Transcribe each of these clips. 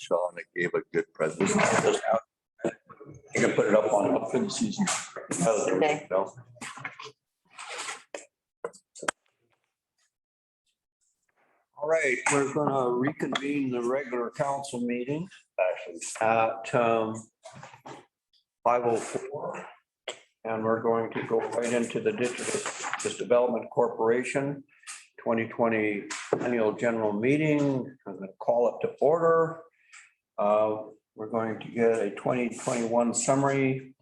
Shauna gave a good presentation. You can put it up on up for the season. Oh, there you go. All right, we're gonna reconvene the regular council meeting at 5:04. And we're going to go right into the District Development Corporation 2020 Annual General Meeting. I'm going to call it to order. We're going to get a 2021 summary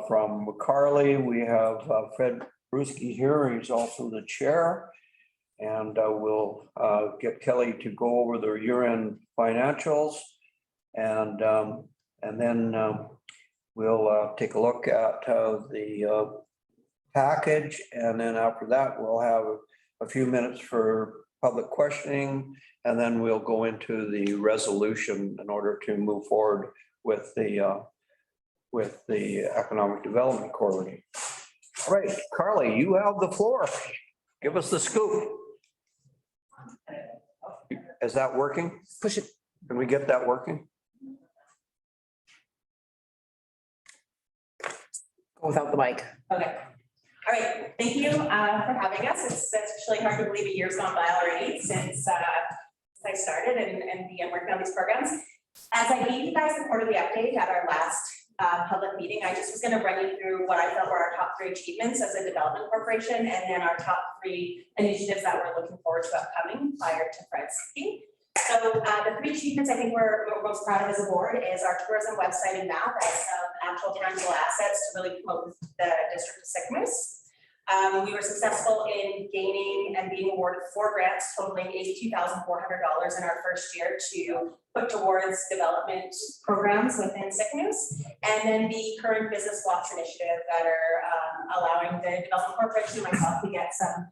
from McCarley. We have Fred Bruski here. He's also the chair. And we'll get Kelly to go over the year-end financials. And then we'll take a look at the package. And then after that, we'll have a few minutes for public questioning. And then we'll go into the resolution in order to move forward with the Economic Development Corporation. All right, Carly, you have the floor. Give us the scoop. Is that working? Push it. Can we get that working? Go without the mic. Okay. All right. Thank you for having us. It's actually hard to believe a year's gone by already since I started and began working on these programs. As I gave you guys the quarterly update at our last public meeting, I just was going to run you through what I felt were our top 3 achievements as a development corporation, and then our top 3 initiatives that we're looking forward to upcoming prior to Fred speaking. So the 3 achievements I think we're most proud of as a board is our tourism website and map as some actual tangible assets to really promote the district of Sycamore. We were successful in gaining and being awarded 4 grants totaling $82,400 in our first year to put towards development programs within Sycamore. And then the current business blocks initiative that are allowing the development corporation and myself to get some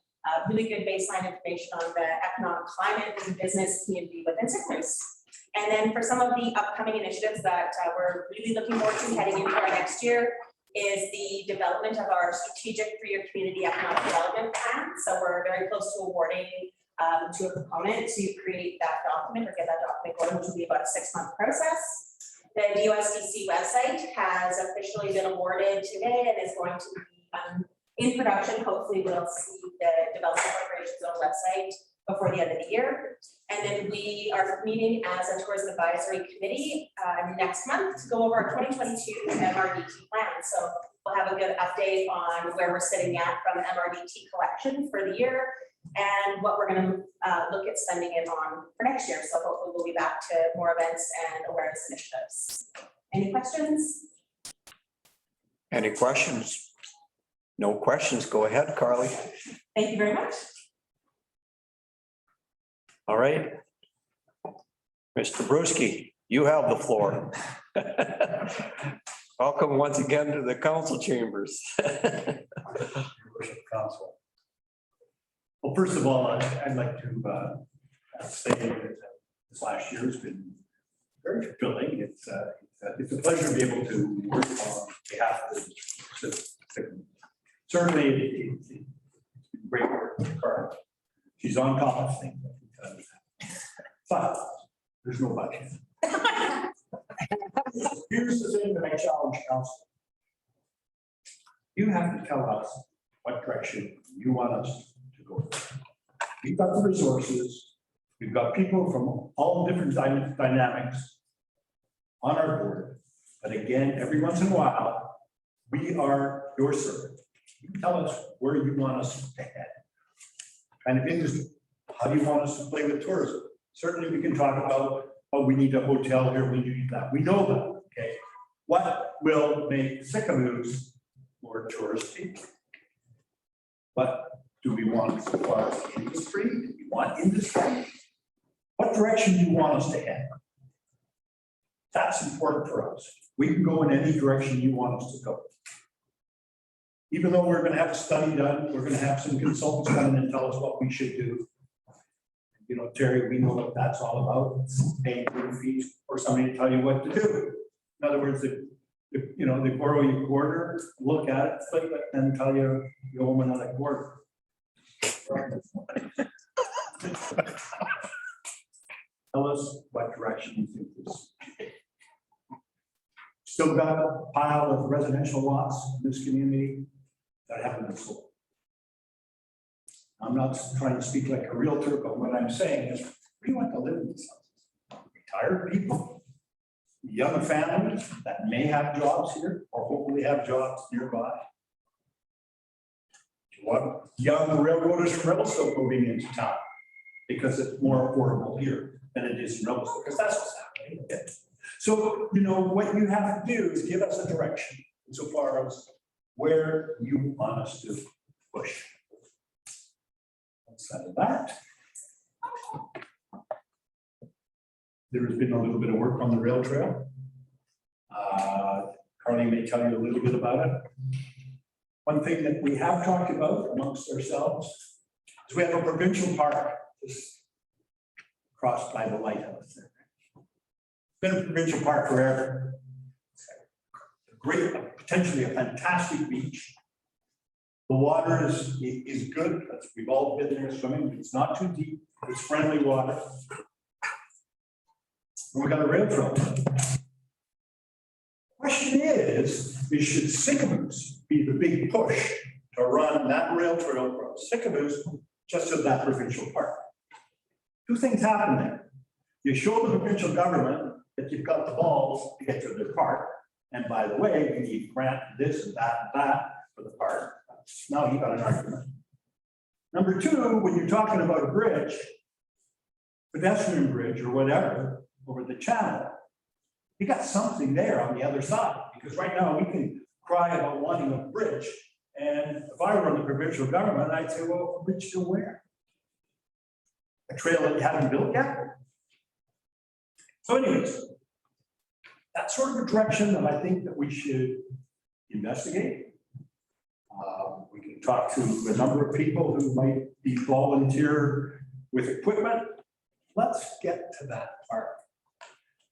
really good baseline information on the economic climate and business community within Sycamore. And then for some of the upcoming initiatives that we're really looking forward to heading into our next year is the development of our strategic 3-year community economic development plan. So we're very close to awarding to a proponent to create that document or get that document going, which will be about a 6-month process. The USDC website has officially been awarded today and is going to be in production. Hopefully we'll see the development corporation's own website before the end of the year. And then we are meeting as a tourism advisory committee next month to go over our 2022 MRDT plan. So we'll have a good update on where we're sitting at from MRDT collection for the year and what we're going to look at spending it on for next year. So hopefully we'll be back to more events and awareness initiatives. Any questions? Any questions? No questions. Go ahead, Carly. Thank you very much. All right. Mr. Bruski, you have the floor. Welcome once again to the council chambers. Council. Well, first of all, I'd like to say that this last year has been very fulfilling. It's a pleasure to be able to work on behalf of the certainly it's been great work with Carl. She's on top of things. But there's no budget. Here's the thing that I challenge council. You have to tell us what direction you want us to go. We've got the resources. We've got people from all different dynamics on our board. But again, every once in a while, we are your servant. You tell us where you want us to head. Kind of industry. How do you want us to play with tourism? Certainly we can talk about, oh, we need a hotel here, we need that. We know that, okay? What will make Sycamore more touristy? What do we want as far as industry? Do we want industry? What direction do you want us to head? That's important for us. We can go in any direction you want us to go. Even though we're going to have a study done, we're going to have some consultants come in and tell us what we should do. You know, Terry, we know what that's all about. Paying fees for somebody to tell you what to do. In other words, they borrow you a quarter, look at it, flip it, and tell you owe them another quarter. Tell us what direction you think this still got a pile of residential lots in this community that haven't been sold. I'm not trying to speak like a realtor, but what I'm saying is, we want to live in these houses. Retired people, young families that may have jobs here or hopefully have jobs nearby. You want young railroaders from Revelstoke moving into town because it's more affordable here than it is in Revelstoke, because that's what's happening. So, you know, what you have to do is give us a direction insofar as where you want us to push. Outside of that, there has been a little bit of work on the rail trail. Carly may tell you a little bit about it. One thing that we have talked about amongst ourselves is we have a provincial park just crossed by the lighthouse there. It's been a provincial park forever. Great, potentially a fantastic beach. The water is good. We've all been there swimming. It's not too deep. It's friendly water. And we got a rail trail. Question is should Sycamore be the big push to run that rail trail from Sycamore just to that provincial park? Two things happen there. You show the provincial government that you've got the balls to get to their park. And by the way, we need grant this and that for the park. Now you got an argument. Number two, when you're talking about a bridge, pedestrian bridge or whatever, over the channel, you got something there on the other side, because right now we can cry about wanting a bridge. And if I were in the provincial government, I'd say, well, a bridge to where? A trail that you haven't built yet? So anyways, that's sort of a direction that I think that we should investigate. We can talk to a number of people who might be volunteer with equipment. Let's get to that part.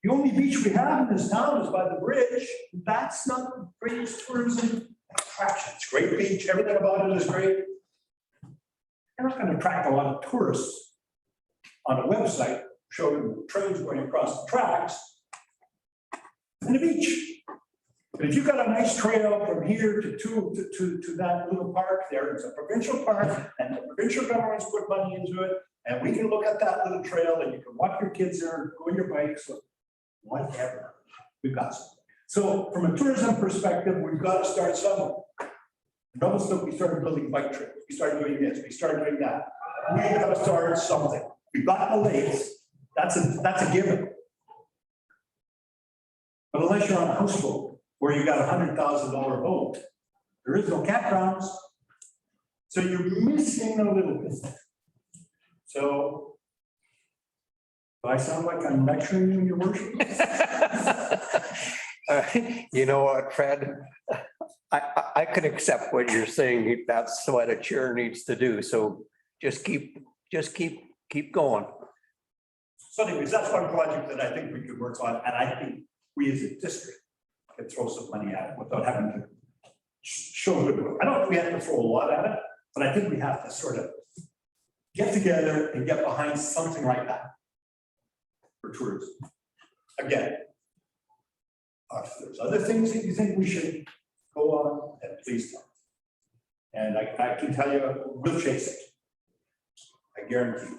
The only beach we have in this town is by the bridge. That's not the greatest tourism attraction. It's a great beach. Everything about it is great. You're not going to attract a lot of tourists on a website showing trains going across the tracks and the beach. But if you've got a nice trail from here to that little park there, it's a provincial park, and the provincial government's put money into it, and we can look at that little trail, and you can walk your kids there, go on your bikes, whatever. We've got some. So from a tourism perspective, we've got to start somewhere. In Revelstoke, we started building bike trails. We started doing this. We started doing that. We got to start something. We've got the lakes. That's a given. But unless you're on a houseboat where you got $100,000 boat, there is no campgrounds. So you're missing a little bit. So do I sound like I'm lecturing you, Your Worship? You know what, Fred? I can accept what you're saying. That's what a chair needs to do. So just keep going. So anyways, that's one project that I think we could work on, and I think we as a district can throw some money at it without having to show goodwill. I don't think we have to throw a lot at it, but I think we have to sort of get together and get behind something like that for tourism. Again, if there's other things that you think we should go on, then please tell me. And I can tell you, we'll chase it. I guarantee you.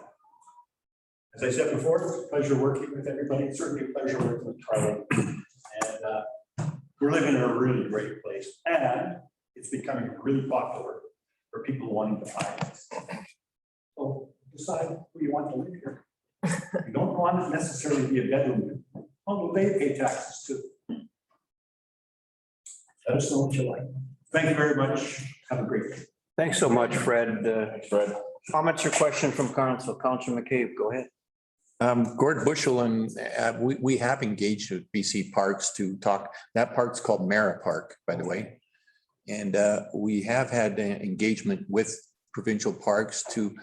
As I said before, it's a pleasure working with everybody. It's certainly a pleasure working with Charlie. And we're living in a really great place. And it's becoming really popular for people wanting to buy this. So decide who you want to live here. You don't want it necessarily to be a bedroom. Although they pay taxes too. Let us know what you like. Thank you very much. Have a great day. Thanks so much, Fred. Fred. Comments or question from council? Councilor McCabe, go ahead. Gord Bushel and we have engaged with BC Parks to talk. That park's called Mara Park, by the way. And we have had engagement with provincial parks to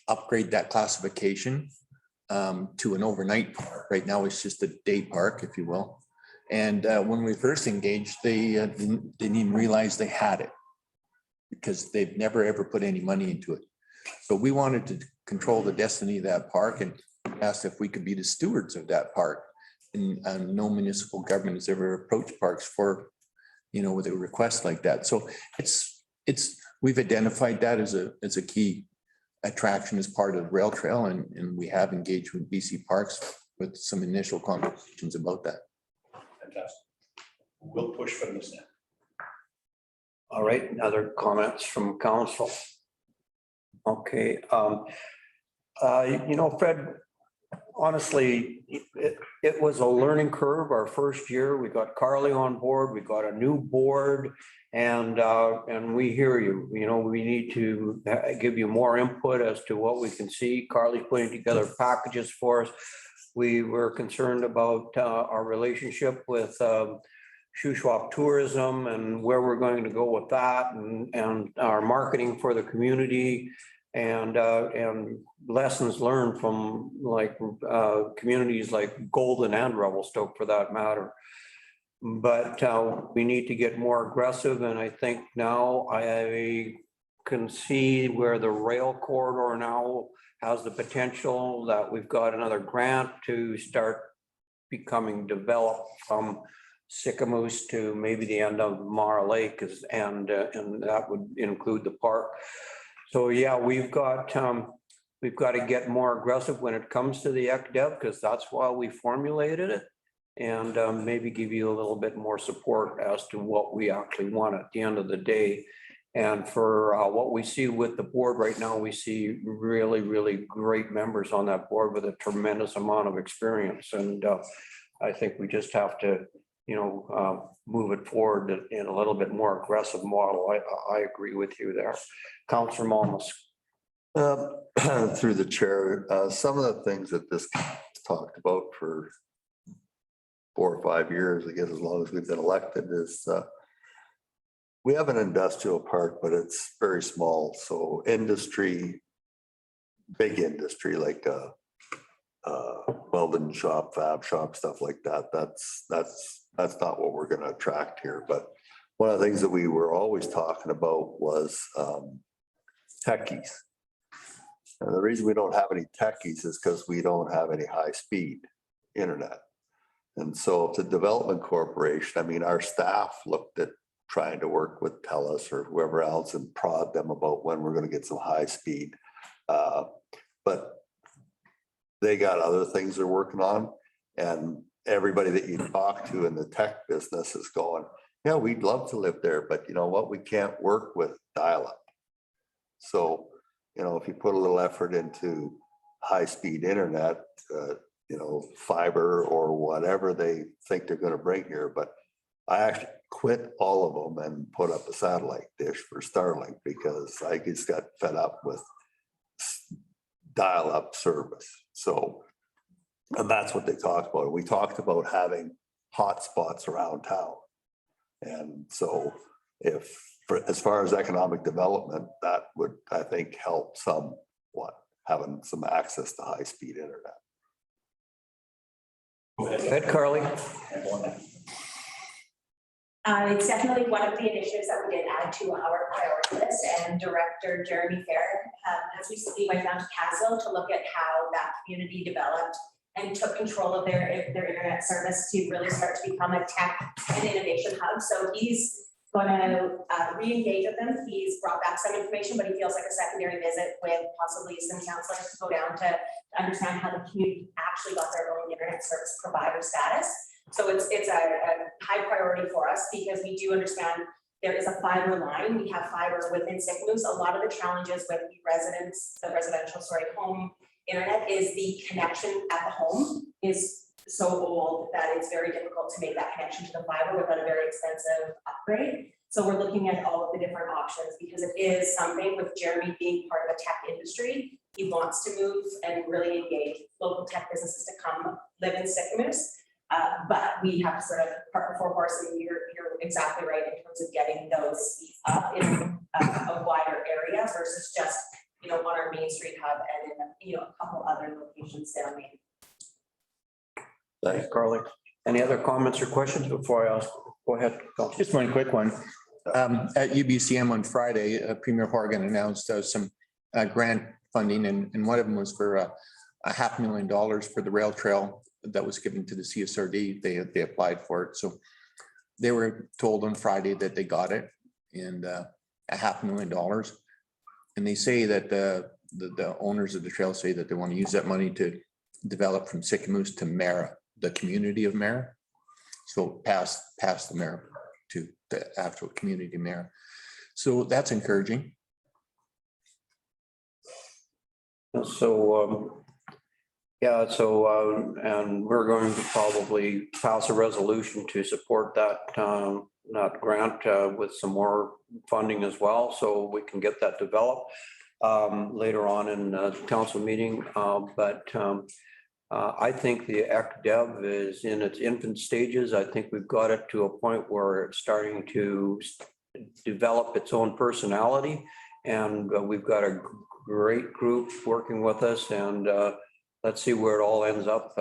upgrade that classification to an overnight park. Right now, it's just a day park, if you will. And when we first engaged, they didn't even realize they had it because they've never ever put any money into it. So we wanted to control the destiny of that park and asked if we could be the stewards of that park and no municipal government has ever approached parks for, with a request like that. So we've identified that as a key attraction as part of the rail trail, and we have engaged with BC Parks with some initial conversations about that. Fantastic. We'll push for this now. All right, other comments from council? Okay, Fred, honestly, it was a learning curve our first year. We got Carly on board, we got a new board, and we hear you. We need to give you more input as to what we can see. Carly's putting together packages for us. We were concerned about our relationship with Shuswap Tourism and where we're going to go with that, and our marketing for the community, and lessons learned from communities like Golden and Revelstoke for that matter. But we need to get more aggressive, and I think now I can see where the rail corridor now has the potential that we've got another grant to start becoming developed from Sycamore to maybe the end of Mara Lake, and that would include the park. So yeah, we've got to get more aggressive when it comes to the ECDEV, because that's why we formulated it, and maybe give you a little bit more support as to what we actually want at the end of the day. And for what we see with the board right now, we see really, really great members on that board with a tremendous amount of experience. And I think we just have to, move it forward in a little bit more aggressive model. I agree with you there. Councillor Malmus. Through the chair, some of the things that this talked about for 4 or 5 years, I guess, as long as we've been elected, is we have an industrial park, but it's very small. So industry, big industry, like welding shop, fab shop, stuff like that. That's not what we're going to attract here. But one of the things that we were always talking about was techies. And the reason we don't have any techies is because we don't have any high-speed internet. And so if the development corporation, our staff looked at trying to work with TELUS or whoever else and prod them about when we're going to get some high speed. But they got other things they're working on, and everybody that you talk to in the tech business is going, yeah, we'd love to live there, but you know what, we can't work with dial-up. So, if you put a little effort into high-speed internet, fiber or whatever they think they're going to bring here, but I actually quit all of them and put up a satellite dish for Starlink because I just got fed up with dial-up service. So, and that's what they talked about. We talked about having hotspots around town. And so as far as economic development, that would, I think, help somewhat, having some access to high-speed internet. Go ahead. Ed Carly. It's definitely one of the initiatives that we did add to our priority list, and Director Jeremy Fair has recently went down to Parksville to look at how that community developed and took control of their internet service to really start to become a tech and innovation hub. So he's going to re-engage with them. He's brought back some information, but he feels like a secondary visit with possibly some counselors to go down to understand how the community actually got their own internet service provider status. So it's a high priority for us because we do understand there is a fiber line. We have fiber within Sycamore. A lot of the challenges with the residential home internet is the connection at the home is so old that it's very difficult to make that connection to the fiber without a very expensive upgrade. So we're looking at all of the different options because it is something with Jeremy being part of a tech industry. He wants to move and really engage local tech businesses to come live in Sycamore. But we have to sort of partner for horse, and you're exactly right in terms of getting those in a wider area versus just on our Main Street hub and in a couple other locations down Main. Thanks, Carly. Any other comments or questions before I ask? Go ahead. Just one quick one. At UBCM on Friday, Premier Horgan announced some grant funding, and one of them was for $500,000 for the rail trail that was given to the CSRD. They applied for it. So they were told on Friday that they got it, and $500,000. And they say that the owners of the trail say that they want to use that money to develop from Sycamore to Mara, the community of Mara. So past the Mara to the actual community of Mara. So that's encouraging. So, yeah, so, and we're going to probably pass a resolution to support that, that grant with some more funding as well, so we can get that developed later on in the council meeting. I think the ECDEV is in its infant stages. I think we've got it to a point where it's starting to develop its own personality, and we've got a great group working with us, and let's see where it all ends up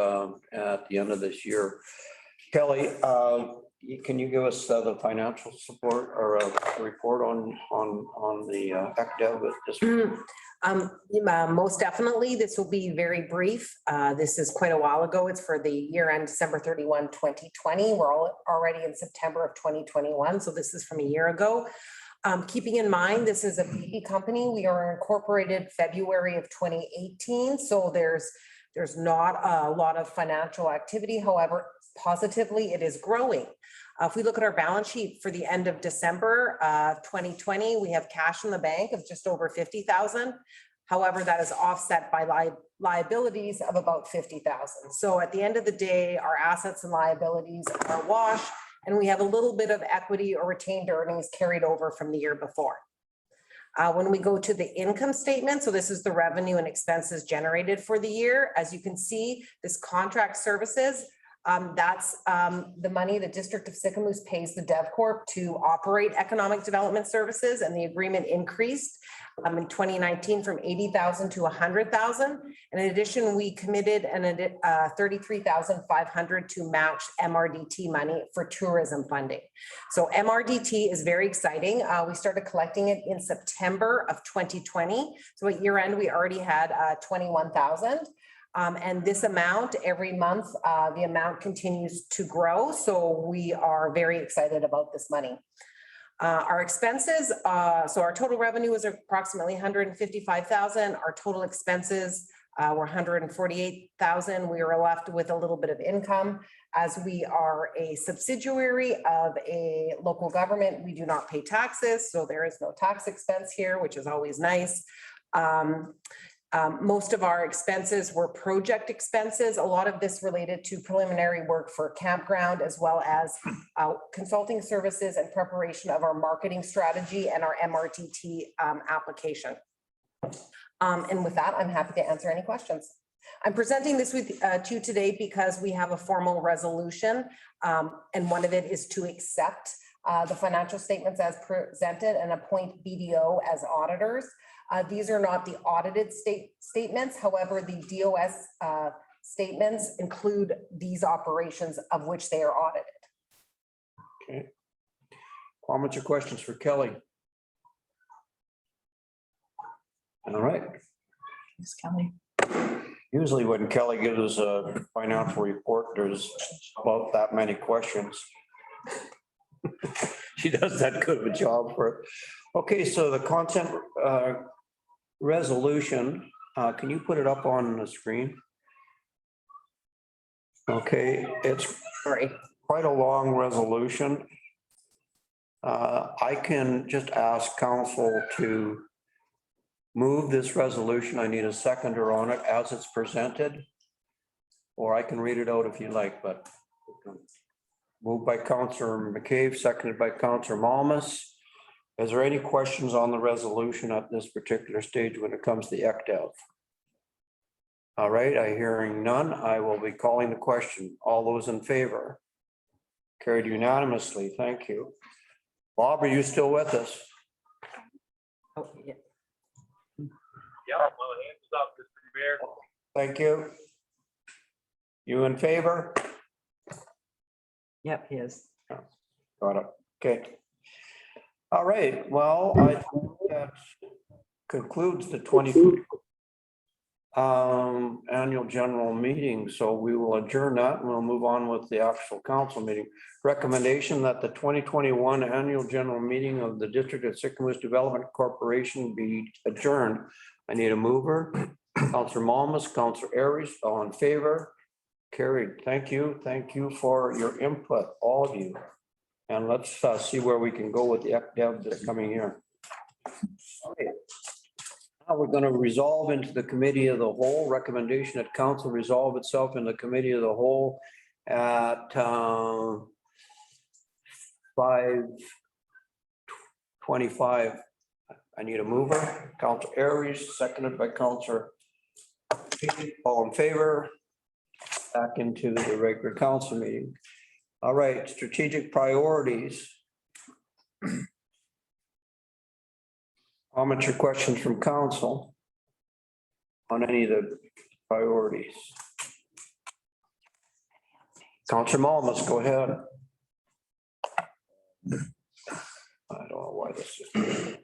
at the end of this year. Kelly, can you give us the financial support or a report on the ECDEV? Most definitely, this will be very brief. This is quite a while ago. It's for the year end December 31, 2020. We're already in September of 2021. So this is from a year ago. Keeping in mind, this is a baby company. We are incorporated February of 2018. So there's not a lot of financial activity. However, positively, it is growing. If we look at our balance sheet for the end of December 2020, we have cash in the bank of just over 50,000. However, that is offset by liabilities of about 50,000. So at the end of the day, our assets and liabilities are wash, and we have a little bit of equity or retained earnings carried over from the year before. When we go to the income statement, so this is the revenue and expenses generated for the year. As you can see, this contract services, that's the money the District of Sycamore pays the DevCorp to operate economic development services, and the agreement increased in 2019 from 80,000 to 100,000. And in addition, we committed 33,500 to match MRDT money for tourism funding. So MRDT is very exciting. We started collecting it in September of 2020. So at year end, we already had 21,000. And this amount every month, the amount continues to grow. So we are very excited about this money. Our expenses, so our total revenue was approximately 155,000. Our total expenses were 148,000. We were left with a little bit of income. As we are a subsidiary of a local government, we do not pay taxes. So there is no tax expense here, which is always nice. Most of our expenses were project expenses. A lot of this related to preliminary work for campground, as well as consulting services and preparation of our marketing strategy and our MRTT application. And with that, I'm happy to answer any questions. I'm presenting this with to you today because we have a formal resolution, and one of it is to accept the financial statements as presented and appoint BDO as auditors. These are not the audited statements. However, the DOS statements include these operations of which they are audited. Okay. Comments or questions for Kelly? All right. Thanks, Kelly. Usually when Kelly gives us a financial report, there's about that many questions. She does that good of a job for it. Okay, so the consent resolution, can you put it up on the screen? Okay, it's quite a long resolution. I can just ask council to move this resolution. I need a seconder on it as it's presented, or I can read it out if you like, but moved by Councillor McCabe, seconded by Councillor Malmus. Is there any questions on the resolution at this particular stage when it comes to the ECDEV? All right, I hearing none. I will be calling the question. All those in favor? Carried unanimously. Thank you. Bob, are you still with us? Oh, yeah. Yeah, well, hands up, Mr. Mayor. Thank you. You in favor? Yep, he is. Got it. Okay. All right. Well, I think that concludes the 20. annual general meeting, so we will adjourn that and we'll move on with the actual council meeting. Recommendation that the 2021 annual general meeting of the District of Sycamore Development Corporation be adjourned. I need a mover. Counselor Malmus, Counselor Aries, all in favor? Carried. Thank you. Thank you for your input, all of you. And let's see where we can go with the EPDEV this coming year. Okay. Now we're going to resolve into the committee of the whole. Recommendation that council resolve itself in the committee of the whole at 5:25. I need a mover. Counselor Aries, seconded by Counselor. All in favor? Back into the regular council meeting. All right, strategic priorities. Comments or questions from council on any of the priorities? Counselor Malmus, go ahead. I don't know why this is.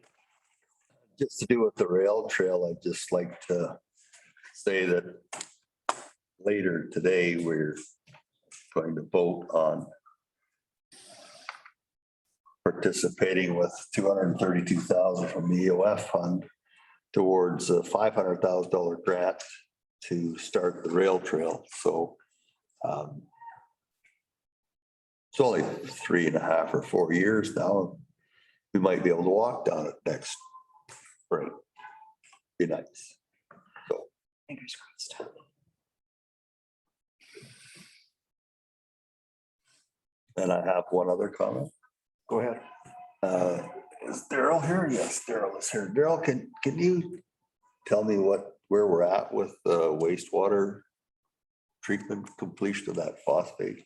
Just to do with the rail trail, I'd just like to say that later today, we're going to vote on participating with $232,000 from the EOF fund towards a $500,000 grant to start the rail trail. So it's only 3.5 or 4 years now. We might be able to walk down it next spring. Be nice. So Fingers crossed. and I have one other comment. Go ahead. Is Daryl here? Yes, Daryl is here. Daryl, can you tell me where we're at with the wastewater treatment completion of that phosphate?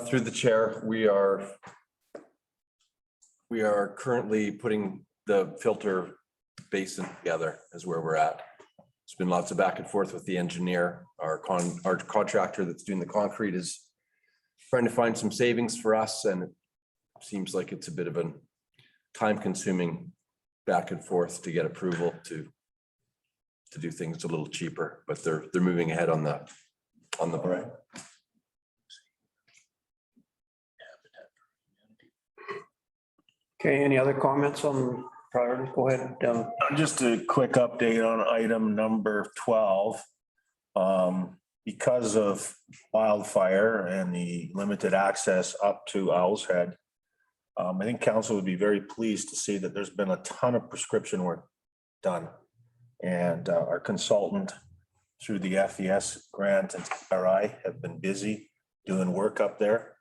Through the chair, we are currently putting the filter basin together is where we're at. There's been lots of back and forth with the engineer. Our contractor that's doing the concrete is trying to find some savings for us, and it seems like it's a bit of a time-consuming back and forth to get approval to do things a little cheaper, but they're moving ahead on the Right. Okay, any other comments on priorities? Go ahead. Just a quick update on item number 12. Because of wildfire and the limited access up to Owl's Head, I think council would be very pleased to see that there's been a ton of prescription work done. And our consultant through the FES grant and TRI have been busy doing work up there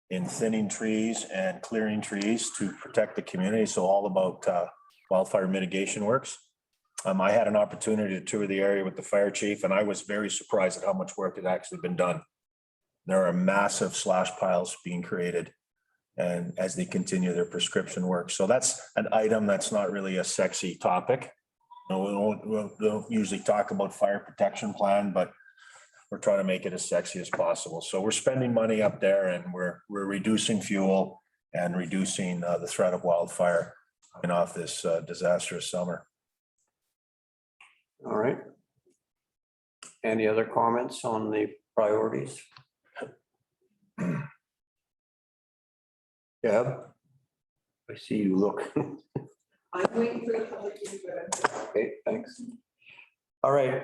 in thinning trees and clearing trees to protect the community. So all about wildfire mitigation works. I had an opportunity to tour the area with the fire chief, and I was very surprised at how much work had actually been done. There are massive slash piles being created, and as they continue their prescription work. So that's an item that's not really a sexy topic. We don't usually talk about fire protection plan, but we're trying to make it as sexy as possible. So we're spending money up there, and we're reducing fuel and reducing the threat of wildfire coming off this disastrous summer. All right. Any other comments on the priorities? Deb? I see you look. I'm waiting for the public input. Okay, thanks. All right.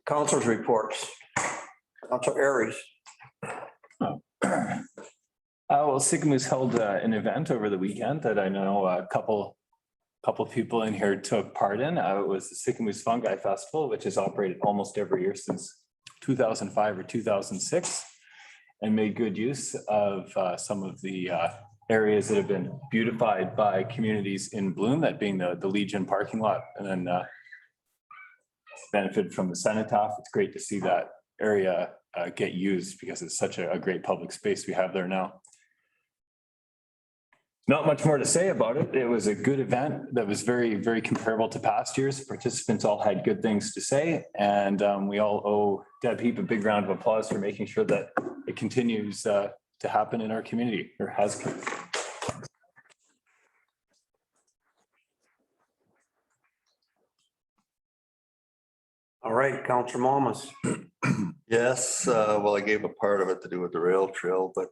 Councilors' reports. Councilor Aries. Well, Sycamore's held an event over the weekend that I know a couple people in here took part in. It was the Sycamore's Fungi Festival, which has operated almost every year since 2005 or 2006, and made good use of some of the areas that have been beautified by communities in bloom, that being the Legion parking lot, and then benefited from the cenotaph. It's great to see that area get used because it's such a great public space we have there now. Not much more to say about it. It was a good event that was very, very comparable to past years. Participants all had good things to say, and we all owe Deb Heap a big round of applause for making sure that it continues to happen in our community, or has. All right, Counselor Momas. Yes, well, I gave a part of it to do with the rail trail, but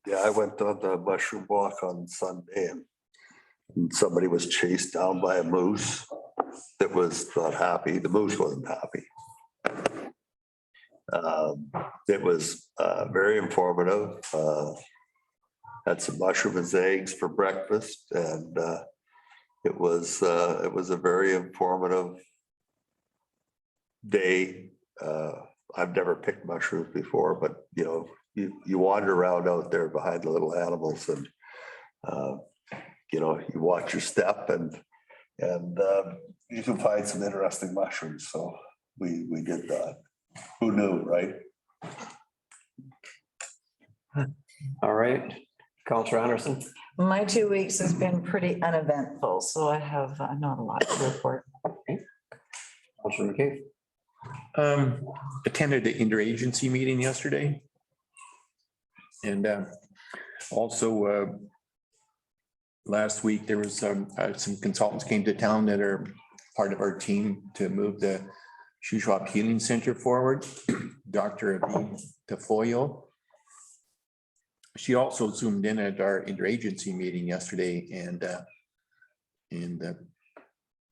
yeah, I went on the mushroom walk on Sunday and somebody was chased down by a moose that was not happy. The moose wasn't happy. It was very informative. Had some mushroom and eggs for breakfast, and it was a very informative day. I've never picked mushrooms before, but you know, you wander around out there behind the little animals, and you know, you watch your step, and you can find some interesting mushrooms. So we did that. Who knew, right? All right, Counselor Anderson. My 2 weeks has been pretty uneventful, so I have not a lot to report. Counselor McCabe. Attended the interagency meeting yesterday. And also last week, there was some consultants came to town that are part of our team to move the Shuswap Healing Center forward. Dr. Tafoyo. She also zoomed in at our interagency meeting yesterday and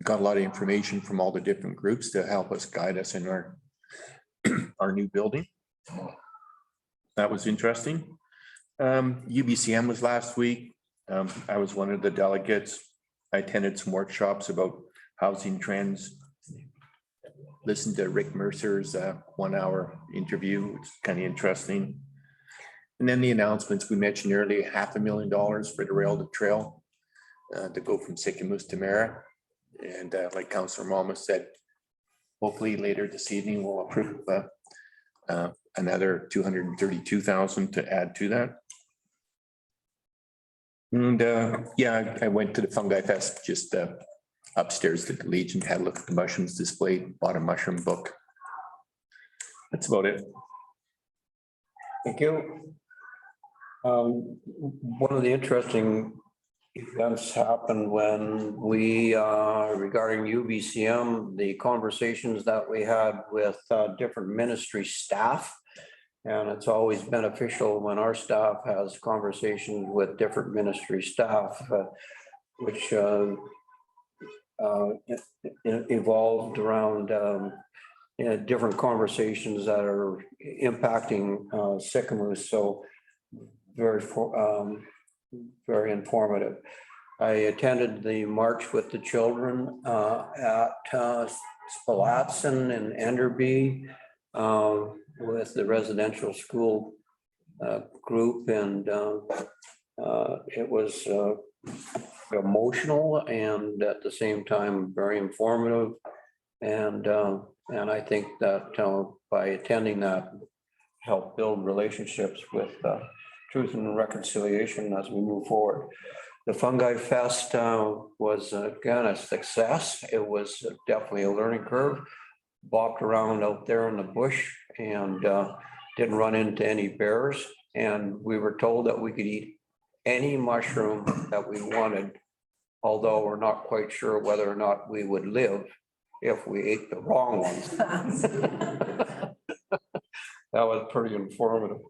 got a lot of information from all the different groups to help us guide us in our new building. That was interesting. UBCM was last week. I was one of the delegates. I attended some workshops about housing trends. Listened to Rick Mercer's 1 hour interview, which is kind of interesting. And then the announcements we mentioned earlier, $500,000 for the rail to trail to go from Sycamore to Mara. And like Councillor Malma said, hopefully later this evening we'll approve another $232,000 to add to that. And yeah, I went to the Fungi Fest just upstairs at the Legion, had a look at the mushrooms display, bought a mushroom book. That's about it. Thank you. One of the interesting events happened when we, regarding UBCM, the conversations that we had with different ministry staff. And it's always beneficial when our staff has conversations with different ministry staff, which evolved around different conversations that are impacting Sycamore. So very informative. I attended the March with the Children at Spalatzen and Enderby with the residential school group, and it was emotional and at the same time very informative. And I think that by attending that helped build relationships with Truth and Reconciliation as we move forward. The Fungi Fest was again a success. It was definitely a learning curve. Bopped around out there in the bush and didn't run into any bears. And we were told that we could eat any mushroom that we wanted, although we're not quite sure whether or not we would live if we ate the wrong ones. That was pretty informative.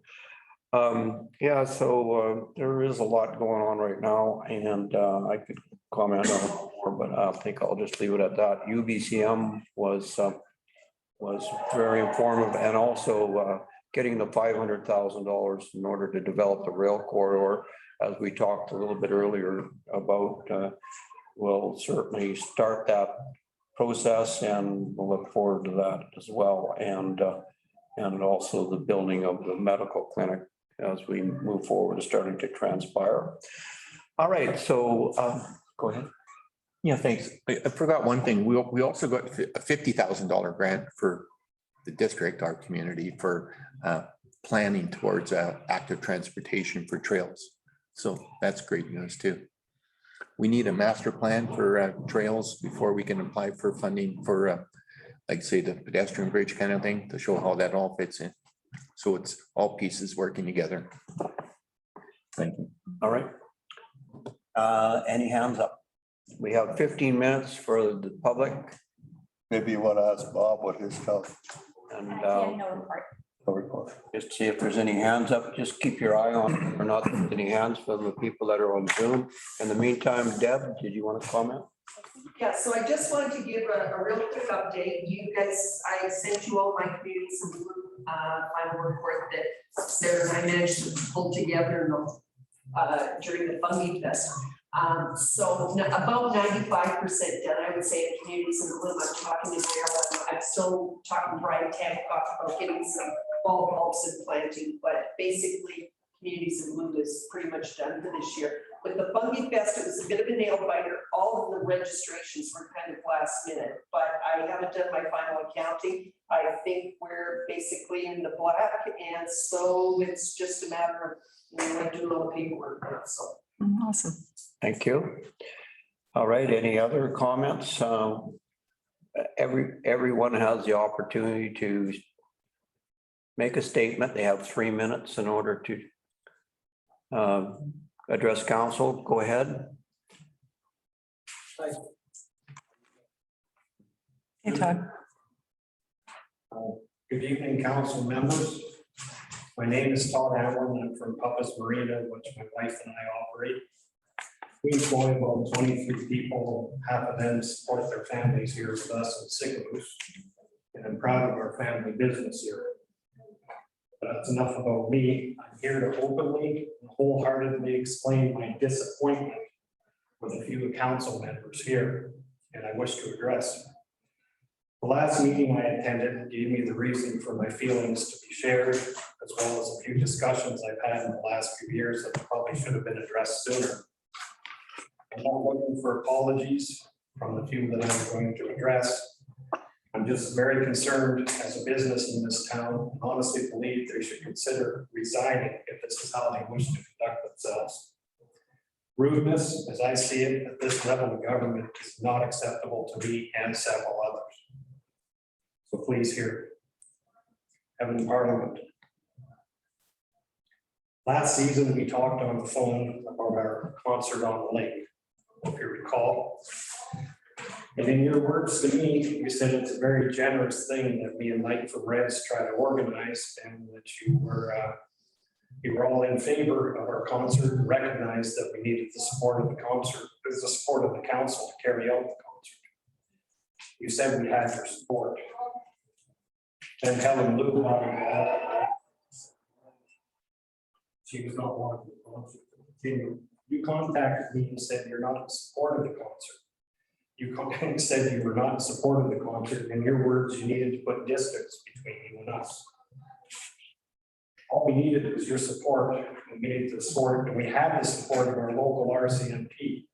Yeah, so there is a lot going on right now, and I could comment on more, but I think I'll just leave it at that. UBCM was very informative, and also getting the $500,000 in order to develop the rail corridor, as we talked a little bit earlier about. We'll certainly start that process, and we'll look forward to that as well, and also the building of the medical clinic as we move forward is starting to transpire. All right, so go ahead. Yeah, thanks. I forgot one thing. We also got a $50,000 grant for the district, our community, for planning towards active transportation for trails. So that's great news too. We need a master plan for trails before we can apply for funding for like say the pedestrian bridge kind of thing, to show how that all fits in. So it's all pieces working together. Thank you. All right. Any hands up? We have 15 minutes for the public Maybe you want to ask Bob what his count. And Report. just see if there's any hands up. Just keep your eye on, or not any hands from the people that are on Zoom. In the meantime, Deb, did you want to comment? Yeah, so I just wanted to give a real quick update. You guys, I sent you all my community some final report that Sarah and I managed to pull together during the Fungi Fest. So about 95% done, I would say, in communities in Bloom. I'm talking to Viola. I'm still talking to Brian Tancock about getting some bulb bulbs and planting, but basically communities in Bloom is pretty much done for this year. With the Fungi Fest, it was a bit of a nail biter. All of the registrations were kind of last minute, but I haven't done my final accounting. I think we're basically in the black, and so it's just a matter of doing all the paperwork now, so. Awesome. Thank you. All right, any other comments? Everyone has the opportunity to make a statement. They have 3 minutes in order to address council. Go ahead. Hey, Todd. Good evening, council members. My name is Todd Allen. I'm from Papa's Marina, which my wife and I operate. We employ about 23 people. Half of them support their families here with us in Sycamore. And I'm proud of our family business here. But that's enough about me. I'm here to openly and wholeheartedly explain my disappointment with a few council members here, and I wish to address. The last meeting I attended gave me the reason for my feelings to be shared, as well as a few discussions I've had in the last few years that probably should have been addressed sooner. I'm not looking for apologies from the few that I'm going to address. I'm just very concerned as a business in this town, and honestly believe they should consider resigning if this is how they wish to conduct themselves. Rudeness, as I see it, at this level of government is not acceptable to me and several others. So please hear Heaven Parliament. Last season, we talked on the phone about our concert on the lake, if you recall. And in your words to me, you said it's a very generous thing that me and Mike from Reds try to organize, and that you were all in favor of our concert and recognized that we needed the support of the concert, the support of the council to carry out the concert. You said we had your support. And Helen Lou, she was not wanting the concert to continue. You contacted me and said you're not in support of the concert. You said you were not in support of the concert. In your words, you needed to put distance between you and us. All we needed was your support. We needed the support, and we had the support of our local RCMP.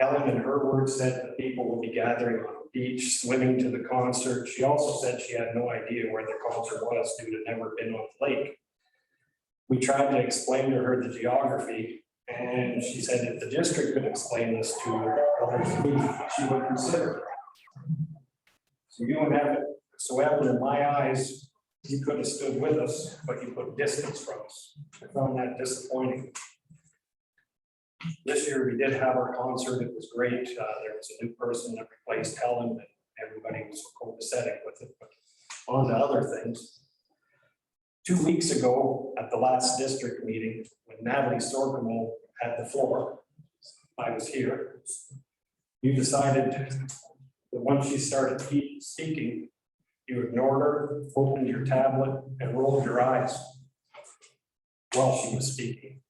Helen, in her words, said that people will be gathering on the beach, swimming to the concert. She also said she had no idea where the concert was due to never been on the lake. We tried to explain to her the geography, and she said if the district could explain this to her, she would consider it. So Evan, in my eyes, you could have stood with us, but you put distance from us. I found that disappointing. This year we did have our concert. It was great. There was a new person that replaced Helen, and everybody was copacetic with it. But on to other things. 2 weeks ago at the last district meeting, when Natalie Sycamore had the floor, I was here. You decided that once she started speaking, you ignored her, opened your tablet, and rolled your eyes while she was speaking.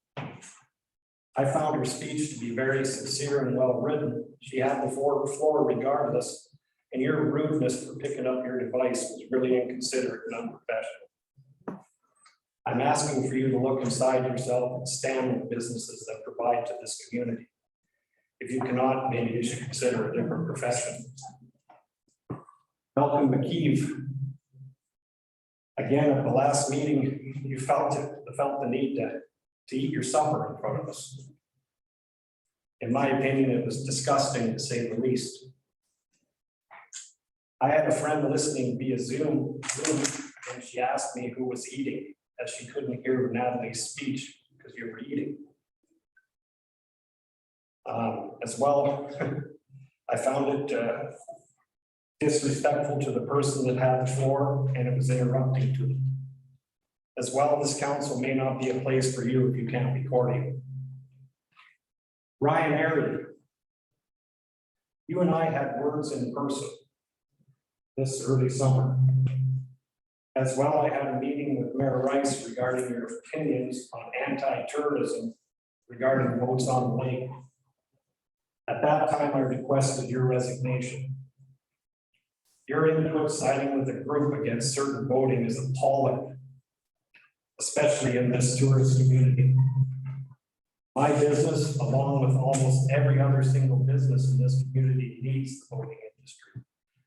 I found her speech to be very sincere and well written. She had the floor regardless, and your rudeness for picking up your device was really inconsiderate and unprofessional. I'm asking for you to look inside yourself and stand with businesses that provide to this community. If you cannot, maybe you should consider a different profession. Malcolm McKeeve, again, at the last meeting, you felt the need to eat your supper in front of us. In my opinion, it was disgusting to say the least. I had a friend listening via Zoom, and she asked me who was eating, as she couldn't hear Natalie's speech because you were eating. As well, I found it disrespectful to the person that had the floor, and it was interrupting to them. As well, this council may not be a place for you if you can't be cordial. Ryan Airy, you and I had words in person this early summer. As well, I had a meeting with Mayor Rice regarding your opinions on anti-tourism regarding boats on the lake. At that time, I requested your resignation. Your input siding with the group against certain voting is appalling, especially in this tourist community. My business, along with almost every other single business in this community, needs the boating industry.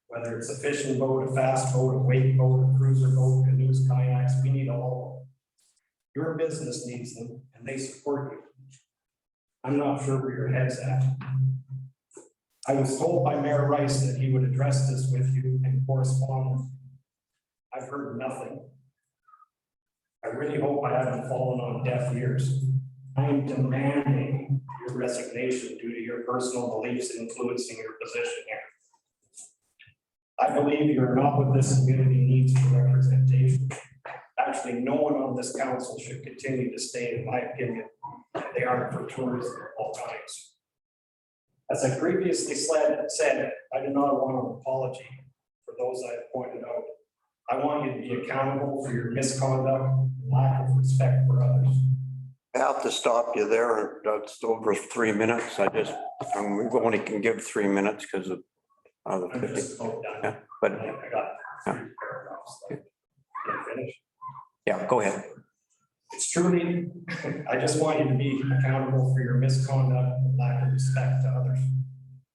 Whether it's a fishing boat, a fast boat, a wake boat, a cruiser boat, canoes, kayaks, we need all of them. Your business needs them and they support you. I'm not sure where your head's at. I was told by Mayor Rice that he would address this with you and correspond with you. I've heard nothing. I really hope I haven't fallen on deaf ears. I am demanding your resignation due to your personal beliefs influencing your position here. I believe you are not what this community needs for representation. Actually, no one on this council should continue to stay, in my opinion. They aren't for tourism at all times. As I previously said, I do not want an apology for those I have pointed out. I want you to be accountable for your misconduct and lack of respect for others. I have to stop you there. That's over 3 minutes. We only can give 3 minutes because of the I'm 50. just about done. Yeah, but I got 3 paragraphs. Can I finish? yeah, go ahead. It's truly, I just want you to be accountable for your misconduct and lack of respect to others.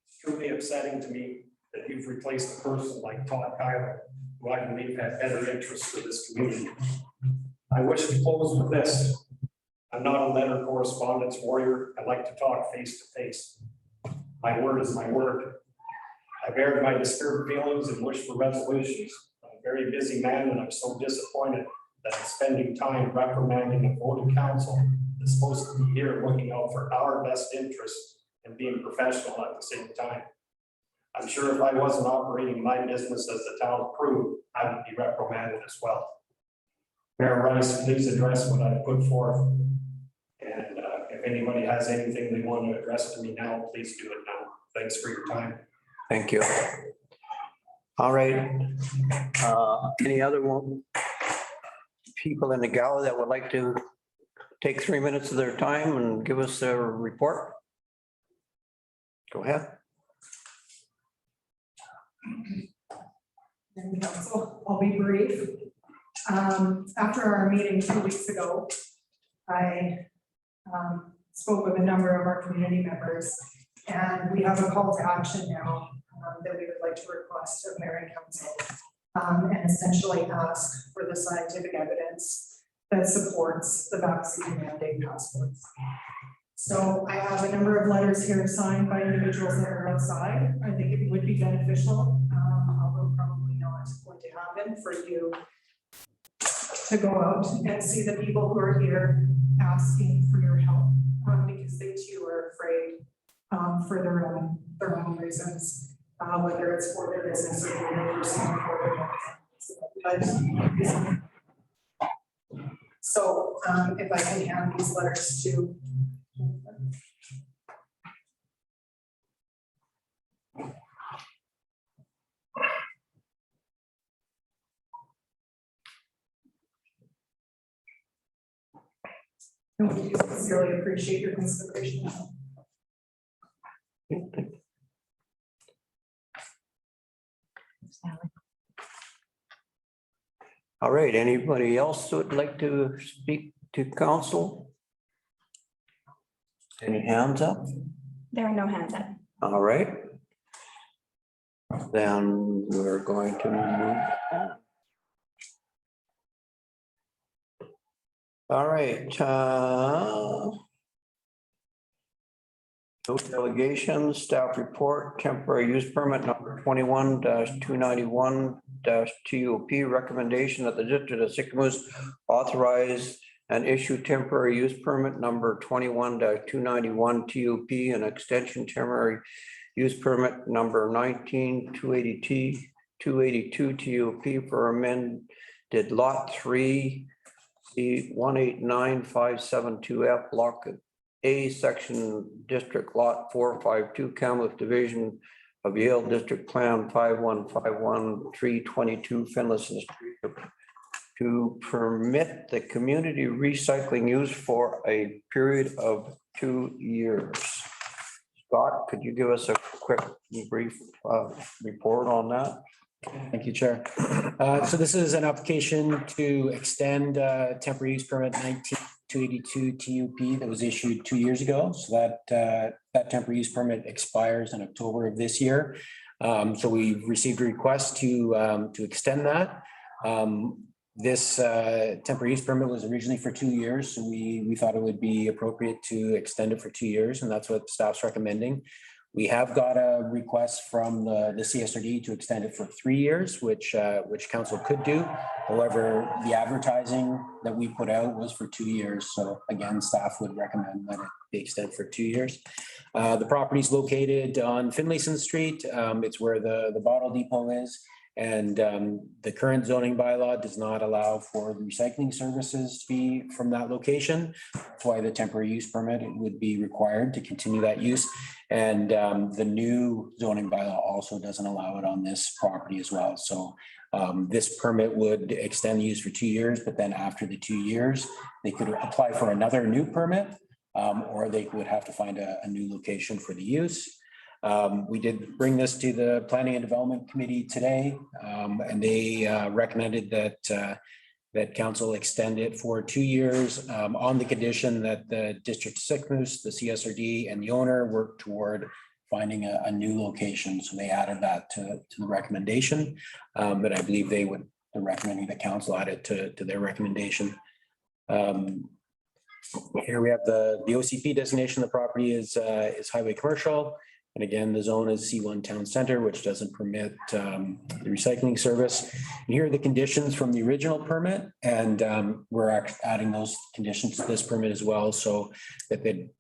It's truly upsetting to me that you've replaced a person like Todd Kyler, who I believe had better interests for this community. I wish to close with this. I'm not a letter correspondence warrior. I like to talk face to face. My word is my word. I've aired my disturbed feelings and wish for resolutions. I'm a very busy man and I'm so disappointed that I'm spending time reprimanding a voted council that's supposed to be here looking out for our best interests and being professional at the same time. I'm sure if I wasn't operating my business as the town approved, I would be reprimanded as well. Mayor Rice, please address what I put forth. And if anybody has anything they want to address to me now, please do it now. Thanks for your time. Thank you. All right. Any other people in the gallery that would like to take 3 minutes of their time and give us a report? Go ahead. So I'll be brief. After our meeting 2 weeks ago, I spoke with a number of our community members, and we have a call to action now that we would like to request of mayor and council, and essentially ask for the scientific evidence that supports the vaccine mandate passports. So I have a number of letters here signed by individuals that are outside. I think it would be beneficial, although probably not going to happen, for you to go out and see the people who are here asking for your help, because they too are afraid for their own reasons, whether it's for their business or for their personal health. So if I can hand these letters to. I would sincerely appreciate your consideration. All right, anybody else who would like to speak to council? Any hands up? There are no hands up. All right. Then we're going to move on. All right. No delegations, staff report, temporary use permit number 21-291-TOP, recommendation that the district of Sycamore authorize and issue temporary use permit number 21-291 TOP and extension temporary use permit number 19-280T, 282 TUP for amended lot 3, C 189572F, block A, section district lot 452, Kamloops Division of Yale District Plan 5151, 322 Finlayson Street, to permit the community recycling use for a period of 2 years. Scott, could you give us a quick brief report on that? Thank you, Chair. So this is an application to extend temporary use permit 19-282 TUP that was issued 2 years ago. So that temporary use permit expires in October of this year. So we've received a request to extend that. This temporary use permit was originally for 2 years, so we thought it would be appropriate to extend it for 2 years, and that's what staff's recommending. We have got a request from the CSRD to extend it for 3 years, which council could do. However, the advertising that we put out was for 2 years. So again, staff would recommend that it be extended for 2 years. The property is located on Finlayson Street. It's where the bottle depot is. And the current zoning bylaw does not allow for the recycling services to be from that location. That's why the temporary use permit would be required to continue that use. And the new zoning bylaw also doesn't allow it on this property as well. So this permit would extend the use for 2 years, but then after the 2 years, they could apply for another new permit, or they would have to find a new location for the use. We did bring this to the Planning and Development Committee today, and they recommended that council extend it for 2 years on the condition that the District of Sycamore, the CSRD, and the owner work toward finding a new location. So they added that to the recommendation, but I believe they're recommending the council add it to their recommendation. Here we have the OCP designation of the property is highway commercial. And again, the zone is C1 Town Center, which doesn't permit the recycling service. And here are the conditions from the original permit, and we're adding those conditions to this permit as well, so that the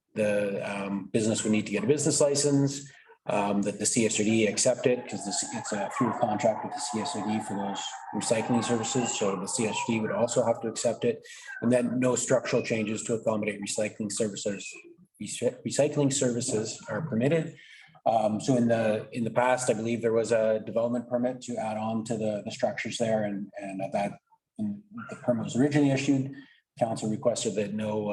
business would need to get a business license, that the CSRD accept it, because it's a through contract with the CSRD for those recycling services, so the CSRD would also have to accept it, and then no structural changes to accommodate recycling services. Recycling services are permitted. So in the past, I believe there was a development permit to add on to the structures there, and when the permit was originally issued, council requested that no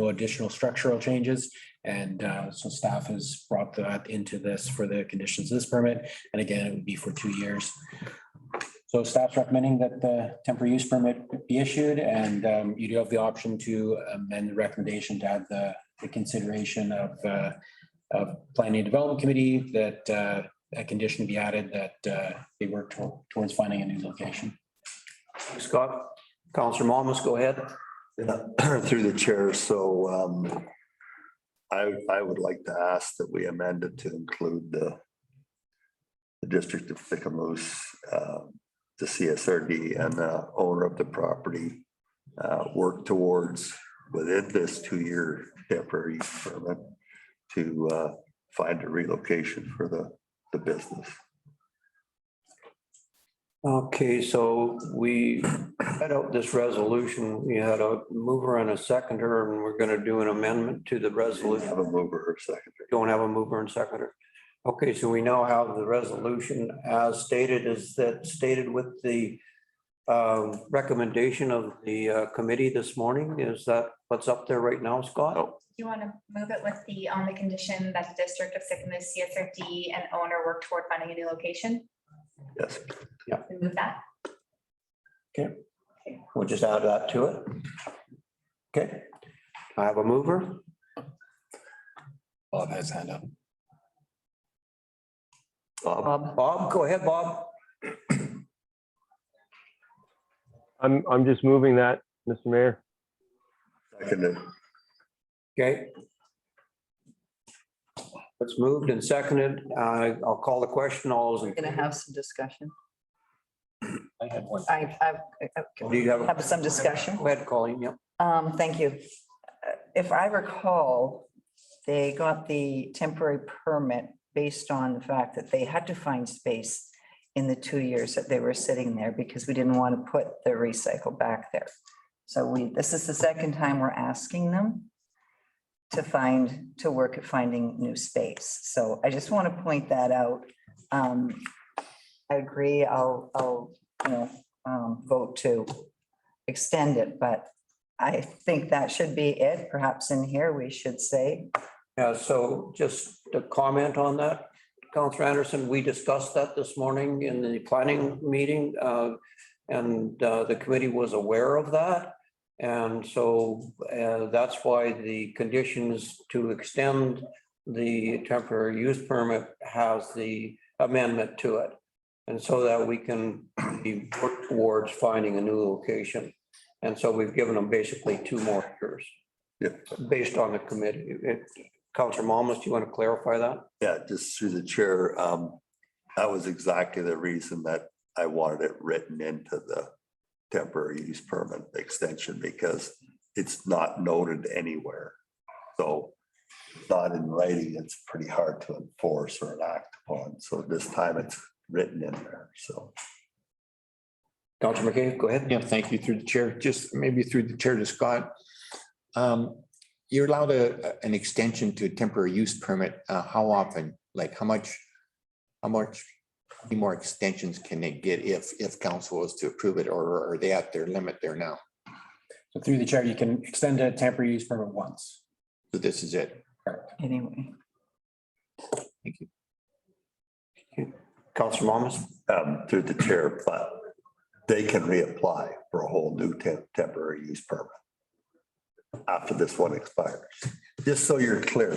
additional structural changes, and so staff has brought that into this for the conditions of this permit, and again, it would be for 2 years. So staff's recommending that the temporary use permit be issued, and you do have the option to amend the recommendation to add the consideration of Planning and Development Committee that a condition be added that they work towards finding a new location. Scott, Councillor Monmouth, go ahead. Through the chair, so I would like to ask that we amend it to include the District of Sycamore, the CSRD, and the owner of the property work towards within this 2-year temporary permit to find a relocation for the business. Okay, so we had out this resolution. We had a mover and a seconder, and we're going to do an amendment to the resolution. Have a mover or seconder. Don't have a mover and seconder. Okay, so we now have the resolution as stated. Is that stated with the recommendation of the committee this morning? Is that what's up there right now, Scott? Oh. You want to move it with on the condition that the District of Sycamore, CSRD, and owner work toward finding a new location? Yes. Yeah. We move that. Okay. We'll just add that to it. Okay. I have a mover. Bob has hand up. Bob, go ahead, Bob. I'm just moving that, Mr. Mayor. Seconded. Okay. It's moved and seconded. I'll call the question. All those in. Gonna have some discussion. I had one. Do you have some discussion? Go ahead, Colleen. Yep. Thank you. If I recall, they got the temporary permit based on the fact that they had to find space in the 2 years that they were sitting there because we didn't want to put the recycle back there. So this is the second time we're asking them to work at finding new space. So I just want to point that out. I agree, I'll vote to extend it, but I think that should be it. Perhaps in here, we should say. Yeah, so just to comment on that, Councillor Anderson, we discussed that this morning in the planning meeting, and the committee was aware of that. And so that's why the conditions to extend the temporary use permit has the amendment to it. And so that we can work towards finding a new location. And so we've given them basically 2 more years. Based on the committee. Councillor Mamas, do you want to clarify that? Yeah, just through the chair, that was exactly the reason that I wanted it written into the temporary use permit extension, because it's not noted anywhere. So not in writing, it's pretty hard to enforce or enact upon. So this time it's written in there, so. Councillor McKay, go ahead. Yeah, thank you through the chair. Just maybe through the chair to Scott. You're allowed an extension to a temporary use permit. How often? Like how much more extensions can they get if council was to approve it, or are they at their limit there now? So through the chair, you can extend a temporary use permit once. So this is it. Anyway. Thank you. Councillor Mamas. Through the chair, but they can reapply for a whole new temporary use permit after this one expires. Just so you're clear.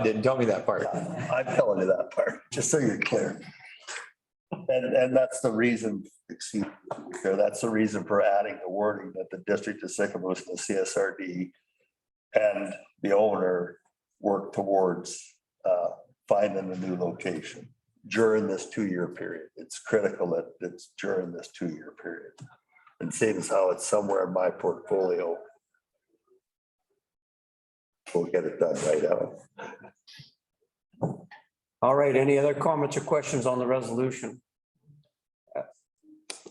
Didn't tell me that part. I'm telling you that part, just so you're clear. And that's the reason, excuse me, that's the reason for adding the wording that the district of Sycamore, the CSRD and the owner work towards finding a new location during this 2-year period. It's critical that it's during this 2-year period. And seeing as how it's somewhere in my portfolio, we'll get it done right out. All right, any other comments or questions on the resolution?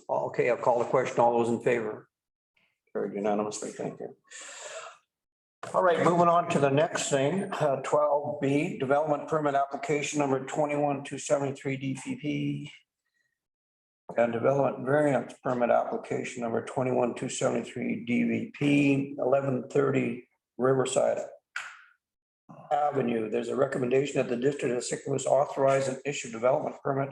Okay, I'll call the question. All those in favor? Carried unanimously, thank you. All right, moving on to the next thing, 12B, development permit application number 21273 DPP. And development variance permit application number 21273 DVP, 1130 Riverside Avenue. There's a recommendation that the district of Sycamore authorize and issue development permit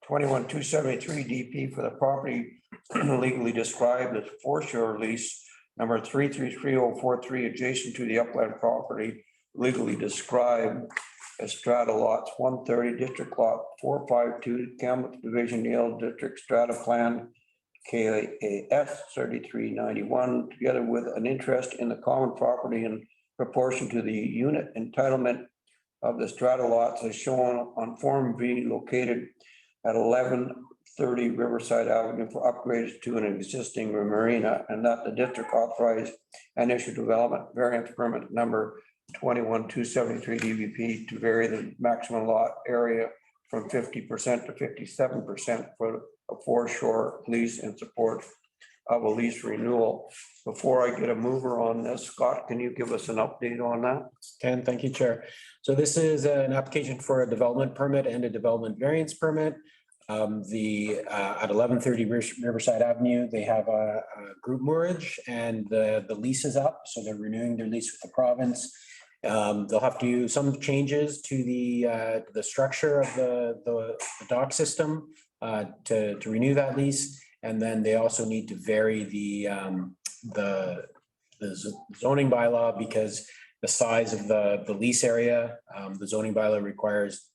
21273 DP for the property legally described as foreshore lease number 333043 adjacent to the upland property legally described as strata lots 130 district lot 452 Kamloops Division Neil District strata plan KAS 3391 together with an interest in the common property in proportion to the unit entitlement of the strata lots as shown on Form V located at 1130 Riverside Avenue for upgrades to an existing marina, and that the district authorize and issue development variance permit number 21273 DVP to vary the maximum lot area from 50% to 57% for a foreshore lease in support of a lease renewal. Before I get a mover on this, Scott, can you give us an update on that? Ken, thank you, Chair. So this is an application for a development permit and a development variance permit. At 1130 Riverside Avenue, they have a group moorage and the lease is up. So they're renewing their lease with the province. They'll have to do some changes to the structure of the dock system to renew that lease. And then they also need to vary the zoning bylaw because the size of the lease area, the zoning bylaw requires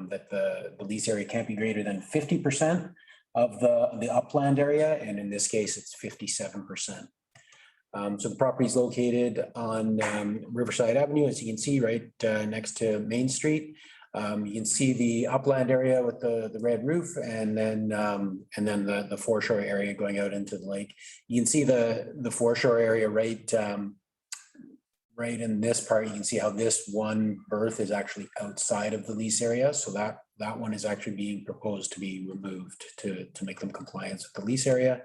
that the lease area can't be greater than 50% of the upland area. And in this case, it's 57%. So the property is located on Riverside Avenue, as you can see, right next to Main Street. You can see the upland area with the red roof and then the foreshore area going out into the lake. You can see the foreshore area right right in this part, you can see how this one berth is actually outside of the lease area. So that one is actually being proposed to be removed to make them compliant with the lease area.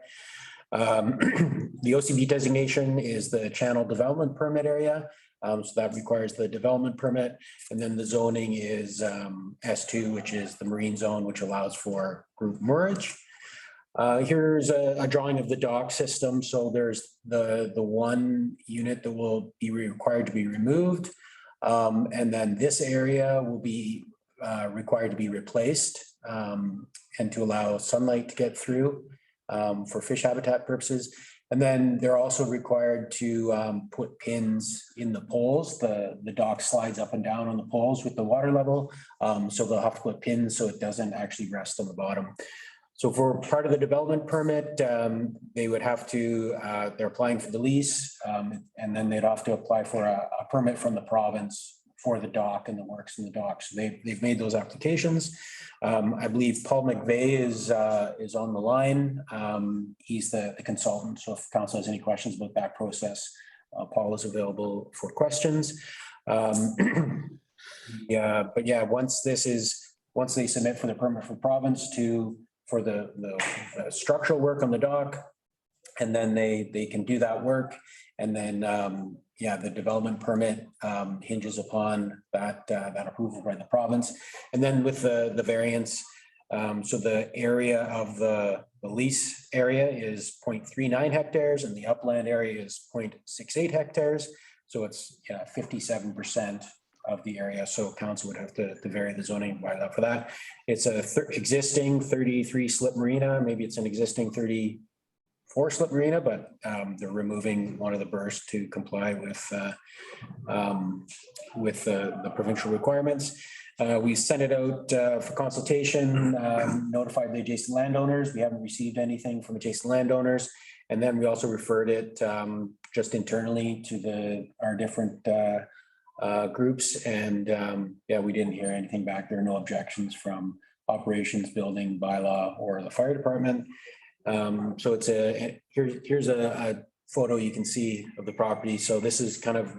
The OCB designation is the channel development permit area. So that requires the development permit. And then the zoning is S2, which is the marine zone, which allows for group moorage. Here's a drawing of the dock system. So there's the one unit that will be required to be removed. And then this area will be required to be replaced and to allow sunlight to get through for fish habitat purposes. And then they're also required to put pins in the poles. The dock slides up and down on the poles with the water level. So they'll have to put pins so it doesn't actually rest on the bottom. So for part of the development permit, they would have to, they're applying for the lease, and then they'd have to apply for a permit from the province for the dock and the works in the dock. So they've made those applications. I believe Paul McVeigh is on the line. He's the consultant. So if council has any questions about that process, Paul is available for questions. Yeah, but yeah, once they submit for the permit from province for the structural work on the dock, and then they can do that work. And then, yeah, the development permit hinges upon that approval by the province. And then with the variance, so the area of the lease area is 0.39 hectares and the upland area is 0.68 hectares. So it's 57% of the area. So council would have to vary the zoning bylaw for that. It's a existing 33 slip marina. Maybe it's an existing 34 slip marina, but they're removing one of the berths to comply with the provincial requirements. We sent it out for consultation, notified the adjacent landowners. We haven't received anything from adjacent landowners. And then we also referred it just internally to our different groups, and yeah, we didn't hear anything back. There are no objections from operations, building, bylaw, or the fire department. So it's here's a photo you can see of the property. So this is kind of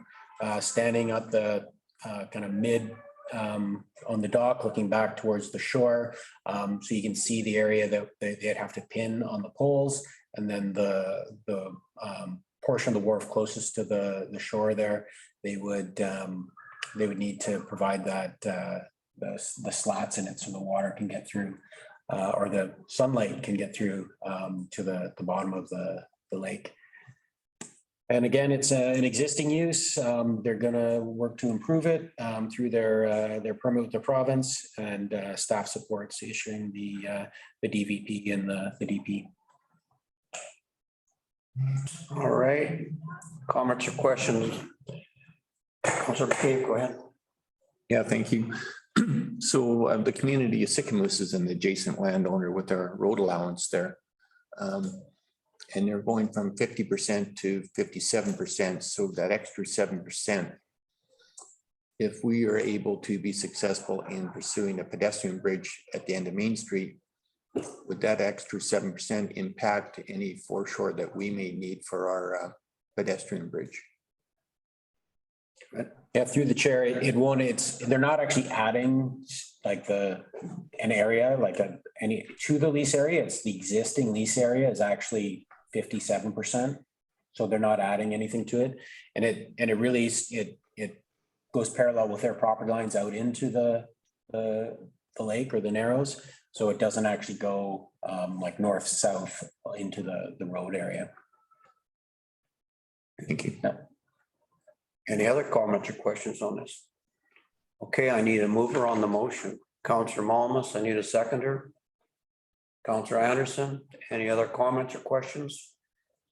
standing at the kind of mid on the dock, looking back towards the shore. So you can see the area that they'd have to pin on the poles, and then the portion of the wharf closest to the shore there, they would need to provide that the slats in it so the water can get through, or the sunlight can get through to the bottom of the lake. And again, it's an existing use. They're gonna work to improve it through their permit with the province, and staff supports issuing the DVP and the DP. All right, comments or questions? Councilor Cave, go ahead. Yeah, thank you. So the community of Sycamore is an adjacent landowner with our road allowance there. And they're going from 50% to 57%. So that extra 7%, if we are able to be successful in pursuing a pedestrian bridge at the end of Main Street, would that extra 7% impact any foreshore that we may need for our pedestrian bridge? Yeah, through the chair, it won't, they're not actually adding like an area, like any to the lease area. It's the existing lease area is actually 57%. So they're not adding anything to it. And it really, it goes parallel with their property lines out into the lake or the narrows. So it doesn't actually go like north, south into the road area. Thank you. No. Any other comments or questions on this? Okay, I need a mover on the motion. Councilor Malmus, I need a seconder. Councilor Anderson, any other comments or questions?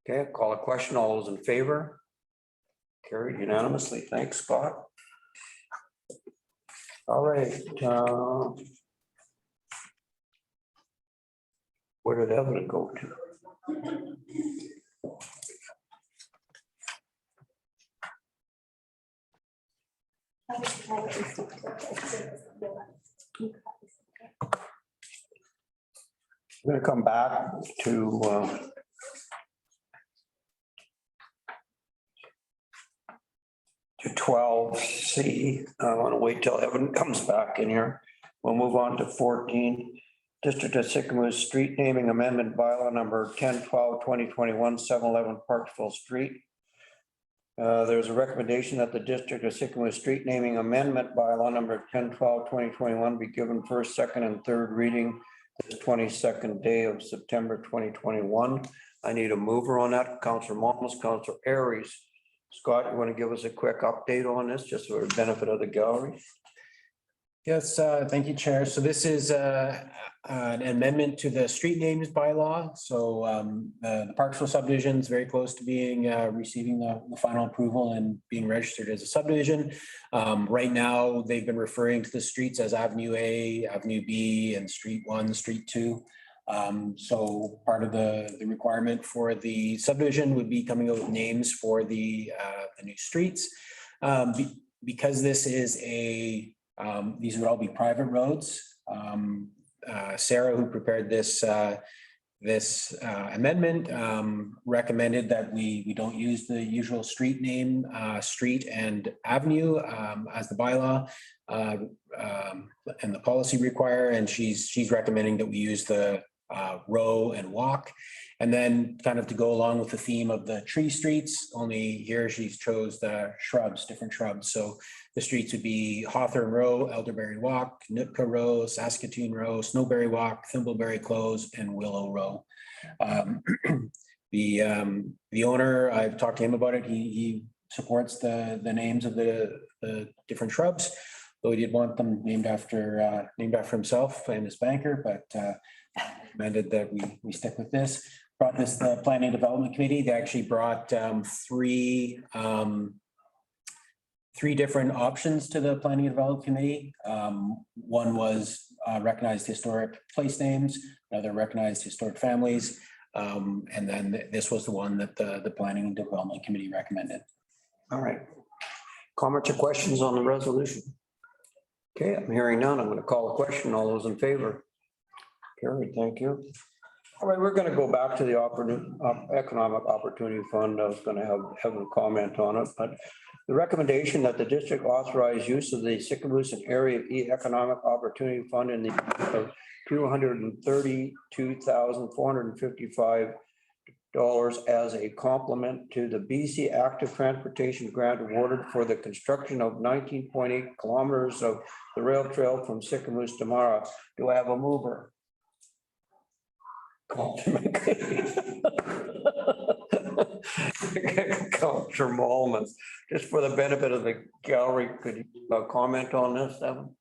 Okay, call a question. All those in favor? Carried unanimously. Thanks, Scott. All right. Where did Evelyn go to? I'm going to come back to to 12C. I want to wait till Evan comes back in here. We'll move on to 14. District of Sycamore Street Naming Amendment Bylaw number 1012-2021, 711 Parksville Street. There's a recommendation that the District of Sycamore Street Naming Amendment Bylaw number 1012-2021 be given first, second, and third reading the 22nd day of September 2021. I need a mover on that. Councillor Momus, Councillor Aries. Scott, you want to give us a quick update on this, just for the benefit of the gallery? Yes, thank you, Chair. So this is an amendment to the street names bylaw. So the Parksville subdivision is very close to being receiving the final approval and being registered as a subdivision. Right now, they've been referring to the streets as Avenue A, Avenue B, and Street 1, Street 2. So part of the requirement for the subdivision would be coming up with names for the new streets. Because this is these would all be private roads. Sarah, who prepared this amendment, recommended that we don't use the usual street name, street and avenue as the bylaw and the policy require, and she's recommending that we use the row and walk. And then kind of to go along with the theme of the tree streets, only here she's chose the shrubs, different shrubs. So the streets would be Hawthorne Row, Elderberry Walk, Nootka Row, Saskatoon Row, Snowberry Walk, Thimbleberry Close, and Willow Row. The owner, I've talked to him about it. He supports the names of the different shrubs, though he did want them named after himself and his banker, but recommended that we stick with this. Brought this to the Planning and Development Committee. They actually brought three different options to the Planning and Development Committee. One was recognized historic place names, another recognized historic families, and then this was the one that the Planning and Development Committee recommended. All right. Comments or questions on the resolution? Okay, I'm hearing none. I'm going to call a question. All those in favor? Carried, thank you. All right, we're going to go back to the Economic Opportunity Fund. I was going to have a comment on it, but the recommendation that the district authorize use of the Sycamore Area Economic Opportunity Fund in the of $232,455 as a complement to the BC Active Transportation Grant awarded for the construction of 19.8 kilometers of the rail trail from Sycamore to Mara. Do I have a mover? Councillor Molman, just for the benefit of the gallery, could you comment on this, Evan?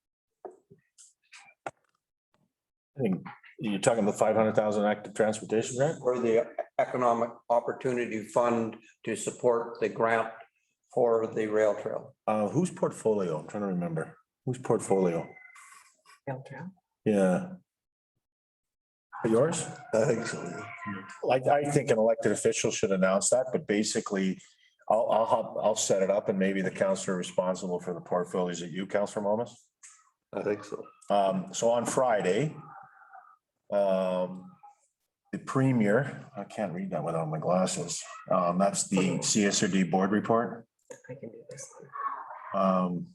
I think you're talking about 500,000 active transportation grant? Or the Economic Opportunity Fund to support the grant for the rail trail. Whose portfolio? I'm trying to remember. Whose portfolio? Rail trail. Yeah. Yours? I think so. Like, I think an elected official should announce that, but basically I'll set it up and maybe the counselor responsible for the portfolio. Is it you, Counselor Momus? I think so. So on Friday, the premier, I can't read that without my glasses. That's the CSRD board report. I can do this Um,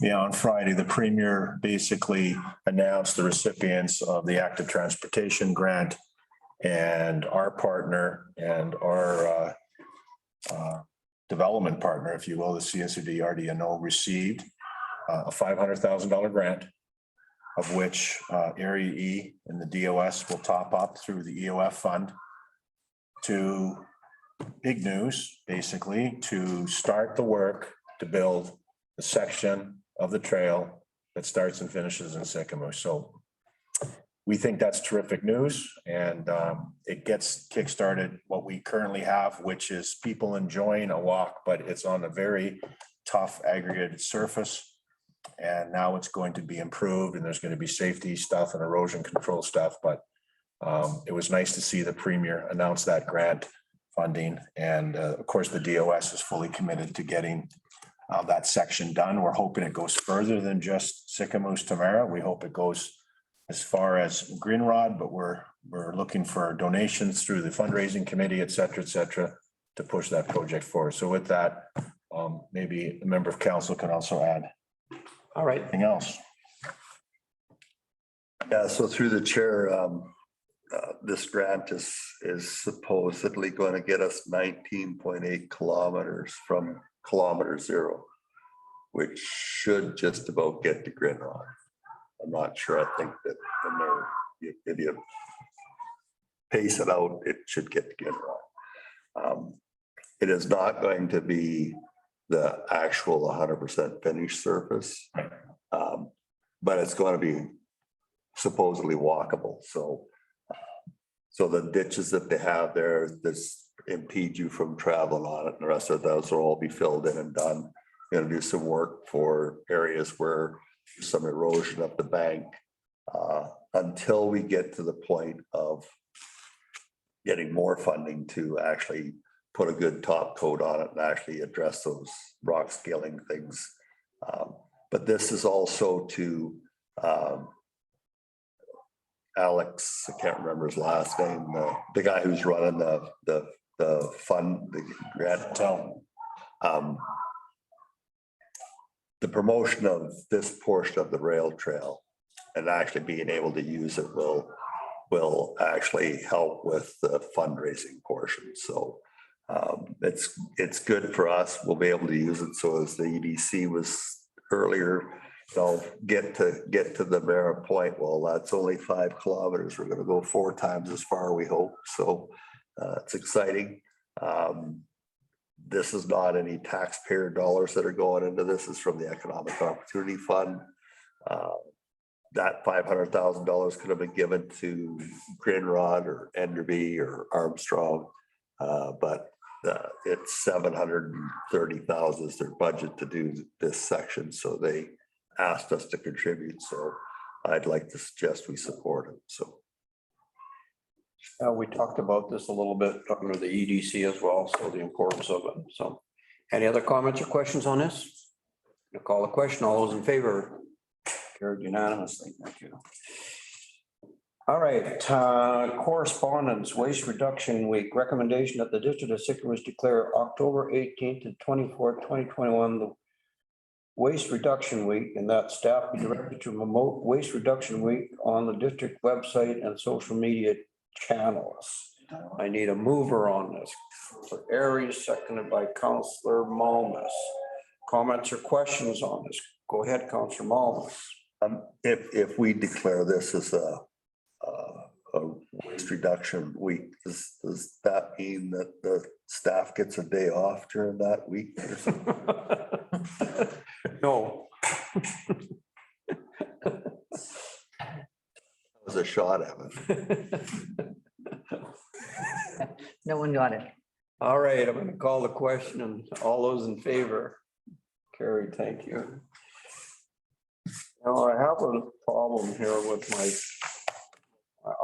Yeah, on Friday, the premier basically announced the recipients of the active transportation grant, and our partner and our development partner, if you will, the CSRD RDNO, received a $500,000 grant, of which Area E and the DOS will top up through the EOF fund to big news, basically, to start the work to build the section of the trail that starts and finishes in Sycamore. So we think that's terrific news, and it gets kickstarted what we currently have, which is people enjoying a walk, but it's on a very tough aggregated surface. And now it's going to be improved, and there's going to be safety stuff and erosion control stuff. But it was nice to see the premier announce that grant funding. And of course, the DOS is fully committed to getting that section done. We're hoping it goes further than just Sycamore to Mara. We hope it goes as far as Greenrod, but we're looking for donations through the fundraising committee, et cetera, to push that project forward. So with that, maybe a member of council can also add All right. anything else. Yeah, so through the chair, this grant is supposedly going to get us 19.8 kilometers from kilometer zero, which should just about get to Grinron. I'm not sure. I think that when if you pace it out, it should get to Grinron. It is not going to be the actual 100% finished surface, but it's going to be supposedly walkable. So the ditches that they have there, this impede you from traveling on it, and the rest of those will all be filled in and done. Going to do some work for areas where there's some erosion up the bank until we get to the point of getting more funding to actually put a good top coat on it and actually address those rock scaling things. But this is also to Alex, I can't remember his last name, the guy who's running the fund, the grant. The promotion of this portion of the rail trail and actually being able to use it will actually help with the fundraising portion. So it's good for us. We'll be able to use it. So as the EDC was earlier, they'll get to the Mara point. Well, that's only 5 kilometers. We're going to go 4 times as far, we hope. So it's exciting. This is not any taxpayer dollars that are going into this. Is from the Economic Opportunity Fund. That $500,000 could have been given to Grindrod or Enderby or Armstrong, but it's $730,000 is their budget to do this section. So they asked us to contribute. So I'd like to suggest we support it. So. We talked about this a little bit under the EDC as well, so the importance of it. So any other comments or questions on this? I'll call the question. All those in favor? Carried unanimously. Thank you. All right, correspondence, Waste Reduction Week. Recommendation that the District of Sycamore declare October 18th to 24th, 2021, the Waste Reduction Week, and that staff be directed to promote Waste Reduction Week on the district website and social media channels. I need a mover on this. For Aries, seconded by Councillor Malmus. Comments or questions on this? Go ahead, Councillor Malmus. If we declare this as a waste reduction week, does that mean that the staff gets a day off during that week or something? No. Was a shot at it. No one got it. All right, I'm going to call the question and all those in favor. Carried, thank you. Now I have a problem here with my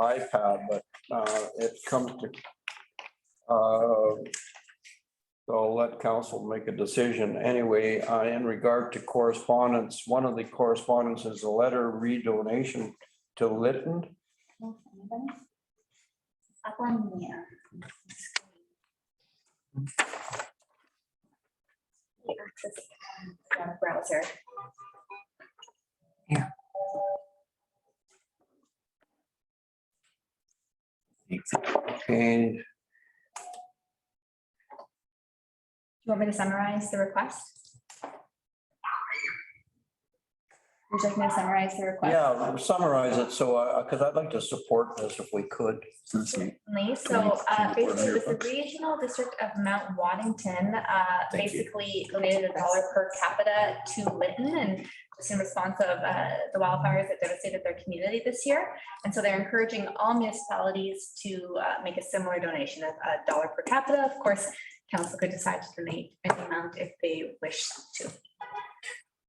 iPad, but it comes to so I'll let council make a decision. Anyway, in regard to correspondence, one of the correspondence is a letter redonation to Lytton. Up on here. Browser. Yeah. And Do you want me to summarize the request? Would you like me to summarize the request? yeah, summarize it. So, because I'd like to support this if we could. Certainly. So basically, with the regional district of Mount Waddington, basically donated $1 per capita to Lytton, and just in response of the wildfires that devastated their community this year. And so they're encouraging all municipalities to make a similar donation of $1 per capita. Of course, council could decide to donate any amount if they wish to.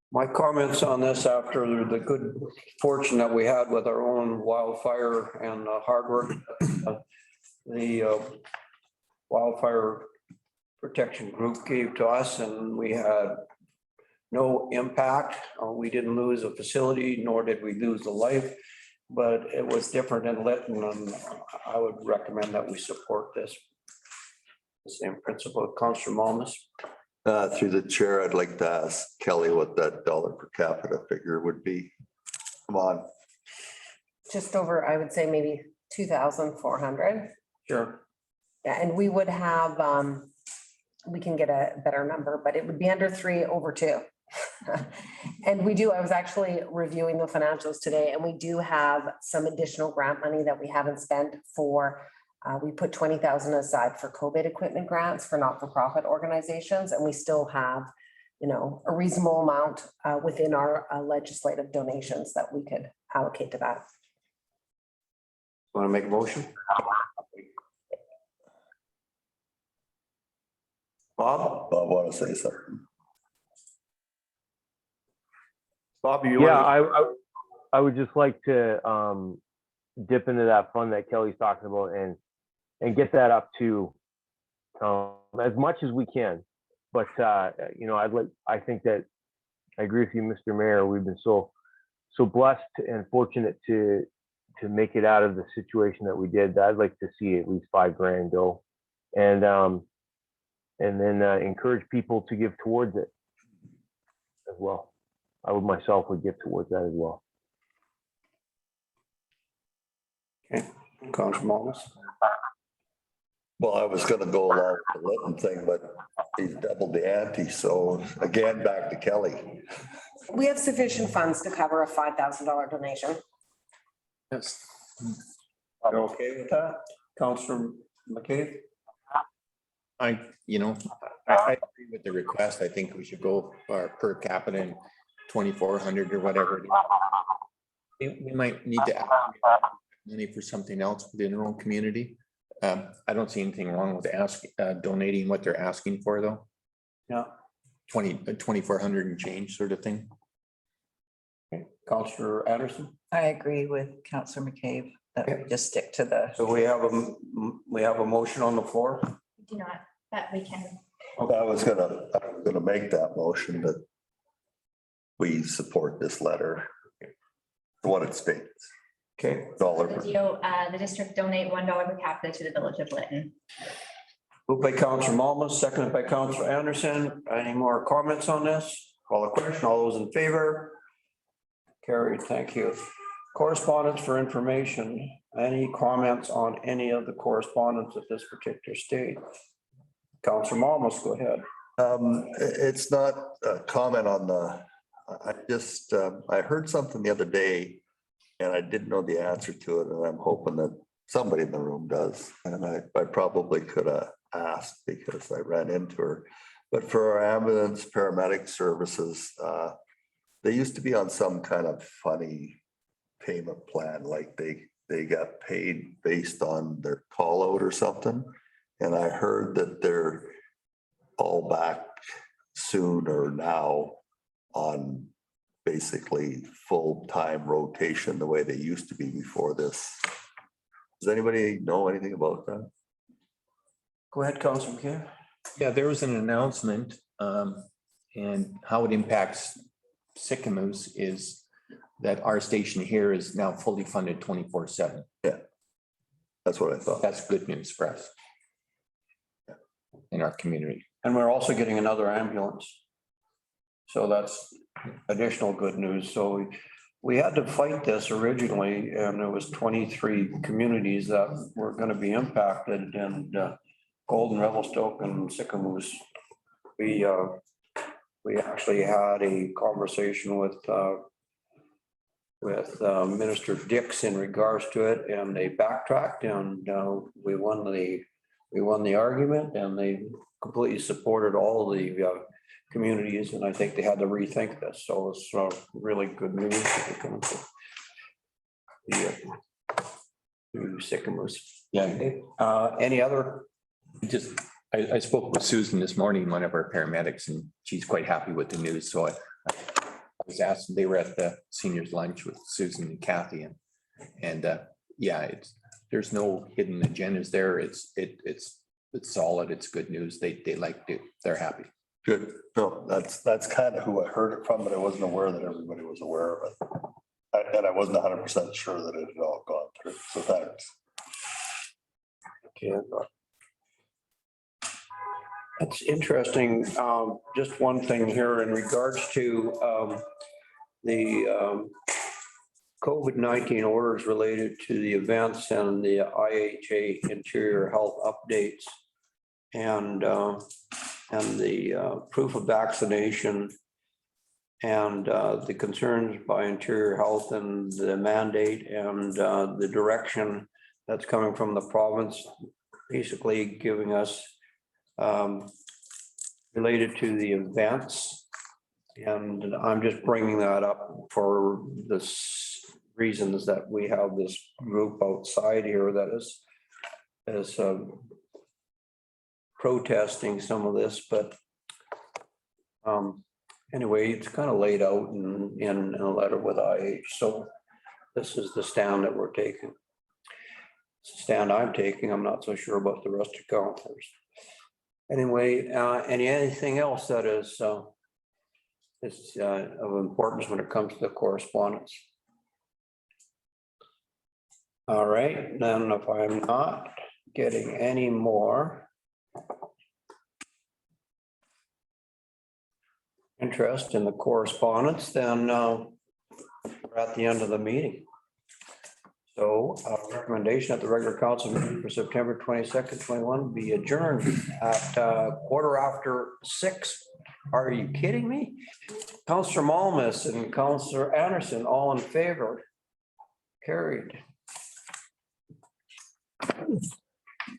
My comments on this after the good fortune that we had with our own wildfire and hard work, the wildfire protection group gave to us, and we had no impact. We didn't lose a facility, nor did we lose a life, but it was different in Lytton, and I would recommend that we support this. The same principle, Councillor Malmus. Through the chair, I'd like to ask Kelly what that dollar per capita figure would be. Come on. Just over, I would say maybe 2,400. Sure. Yeah, and we would have, we can get a better number, but it would be under 3 over 2. And we do, I was actually reviewing the financials today, and we do have some additional grant money that we haven't spent for, we put 20,000 aside for COVID equipment grants for not-for-profit organizations, and we still have, you know, a reasonable amount within our legislative donations that we could allocate to that. Want to make a motion? Bob? Bob, want to say something? Bob, you? Yeah, I would just like to dip into that fund that Kelly's talking about and get that up to as much as we can. But you know, I think that I agree with you, Mr. Mayor. We've been so blessed and fortunate to make it out of the situation that we did. I'd like to see at least $5,000 go, and then encourage people to give towards it as well. I would myself give towards that as well. Okay, Councillor Malmus. Well, I was gonna go along with the Litton thing, but he's doubled the ante. So again, back to Kelly. We have sufficient funds to cover a $5,000 donation. Yes. Are you okay with that? Councillor McCabe? I agree with the request. I think we should go per capita and 2,400 or whatever. We might need to ask money for something else within our own community. I don't see anything wrong with donating what they're asking for, though. Yeah. 2,400 and change sort of thing. Okay. Councillor Anderson? I agree with Councillor McCabe that we just stick to the. So we have a motion on the floor. We do not, but we can. I was gonna make that motion that we support this letter, what it states. Okay. Dollar per. The district donate $1 per capita to the village of Lytton. Moved by Councillor Malmus, seconded by Councillor Anderson. Any more comments on this? Call the question. All those in favor? Carried. Thank you. Correspondence for information. Any comments on any of the correspondence at this particular stage? Councillor Malmus, go ahead. It's not a comment on I heard something the other day and I didn't know the answer to it, and I'm hoping that somebody in the room does. And I probably could have asked because I ran into her. But for our ambulance paramedic services, they used to be on some kind of funny payment plan, like they got paid based on their call out or something. And I heard that they're all back soon or now on basically full-time rotation the way they used to be before this. Does anybody know anything about that? Go ahead, Councillor McCabe. Yeah, there was an announcement, and how it impacts Sycamore is that our station here is now fully funded 24/7. Yeah, that's what I thought. That's good news for us in our community. And we're also getting another ambulance. So that's additional good news. So we had to fight this originally, and there was 23 communities that were going to be impacted, and Golden, Revelstoke, and Sycamore. We actually had a conversation with Minister Dix in regards to it, and they backtracked, and we won the argument, and they completely supported all the communities, and I think they had to rethink this. So it's really good news to Sycamores. Yeah. Any other? I spoke with Susan this morning, one of our paramedics, and she's quite happy with the news. So I was asked, they were at the seniors lunch with Susan and Kathy, and yeah, there's no hidden agendas there. It's solid. It's good news. They liked it. They're happy. Good. No, that's kind of who I heard it from, but I wasn't aware that everybody was aware of it. And I wasn't 100% sure that it had all gone through. So thanks. Okay. That's interesting. Just one thing here in regards to the COVID-19 orders related to the events and the IHA interior health updates and the proof of vaccination and the concerns by interior health and the mandate and the direction that's coming from the province, basically giving us related to the events. And I'm just bringing that up for this reasons that we have this group outside here that is protesting some of this, but anyway, it's kind of laid out in a letter with IH. So this is the stand that we're taking. Stand I'm taking. I'm not so sure about the rest of councilors. Anyway, anything else that is of importance when it comes to the correspondence? All right, then if I'm not getting any more interest in the correspondence, then we're at the end of the meeting. So recommendation at the regular council meeting for September 22nd, 21 be adjourned at 6:15. Are you kidding me? Councillor Malmus and Councillor Anderson, all in favor? Carried.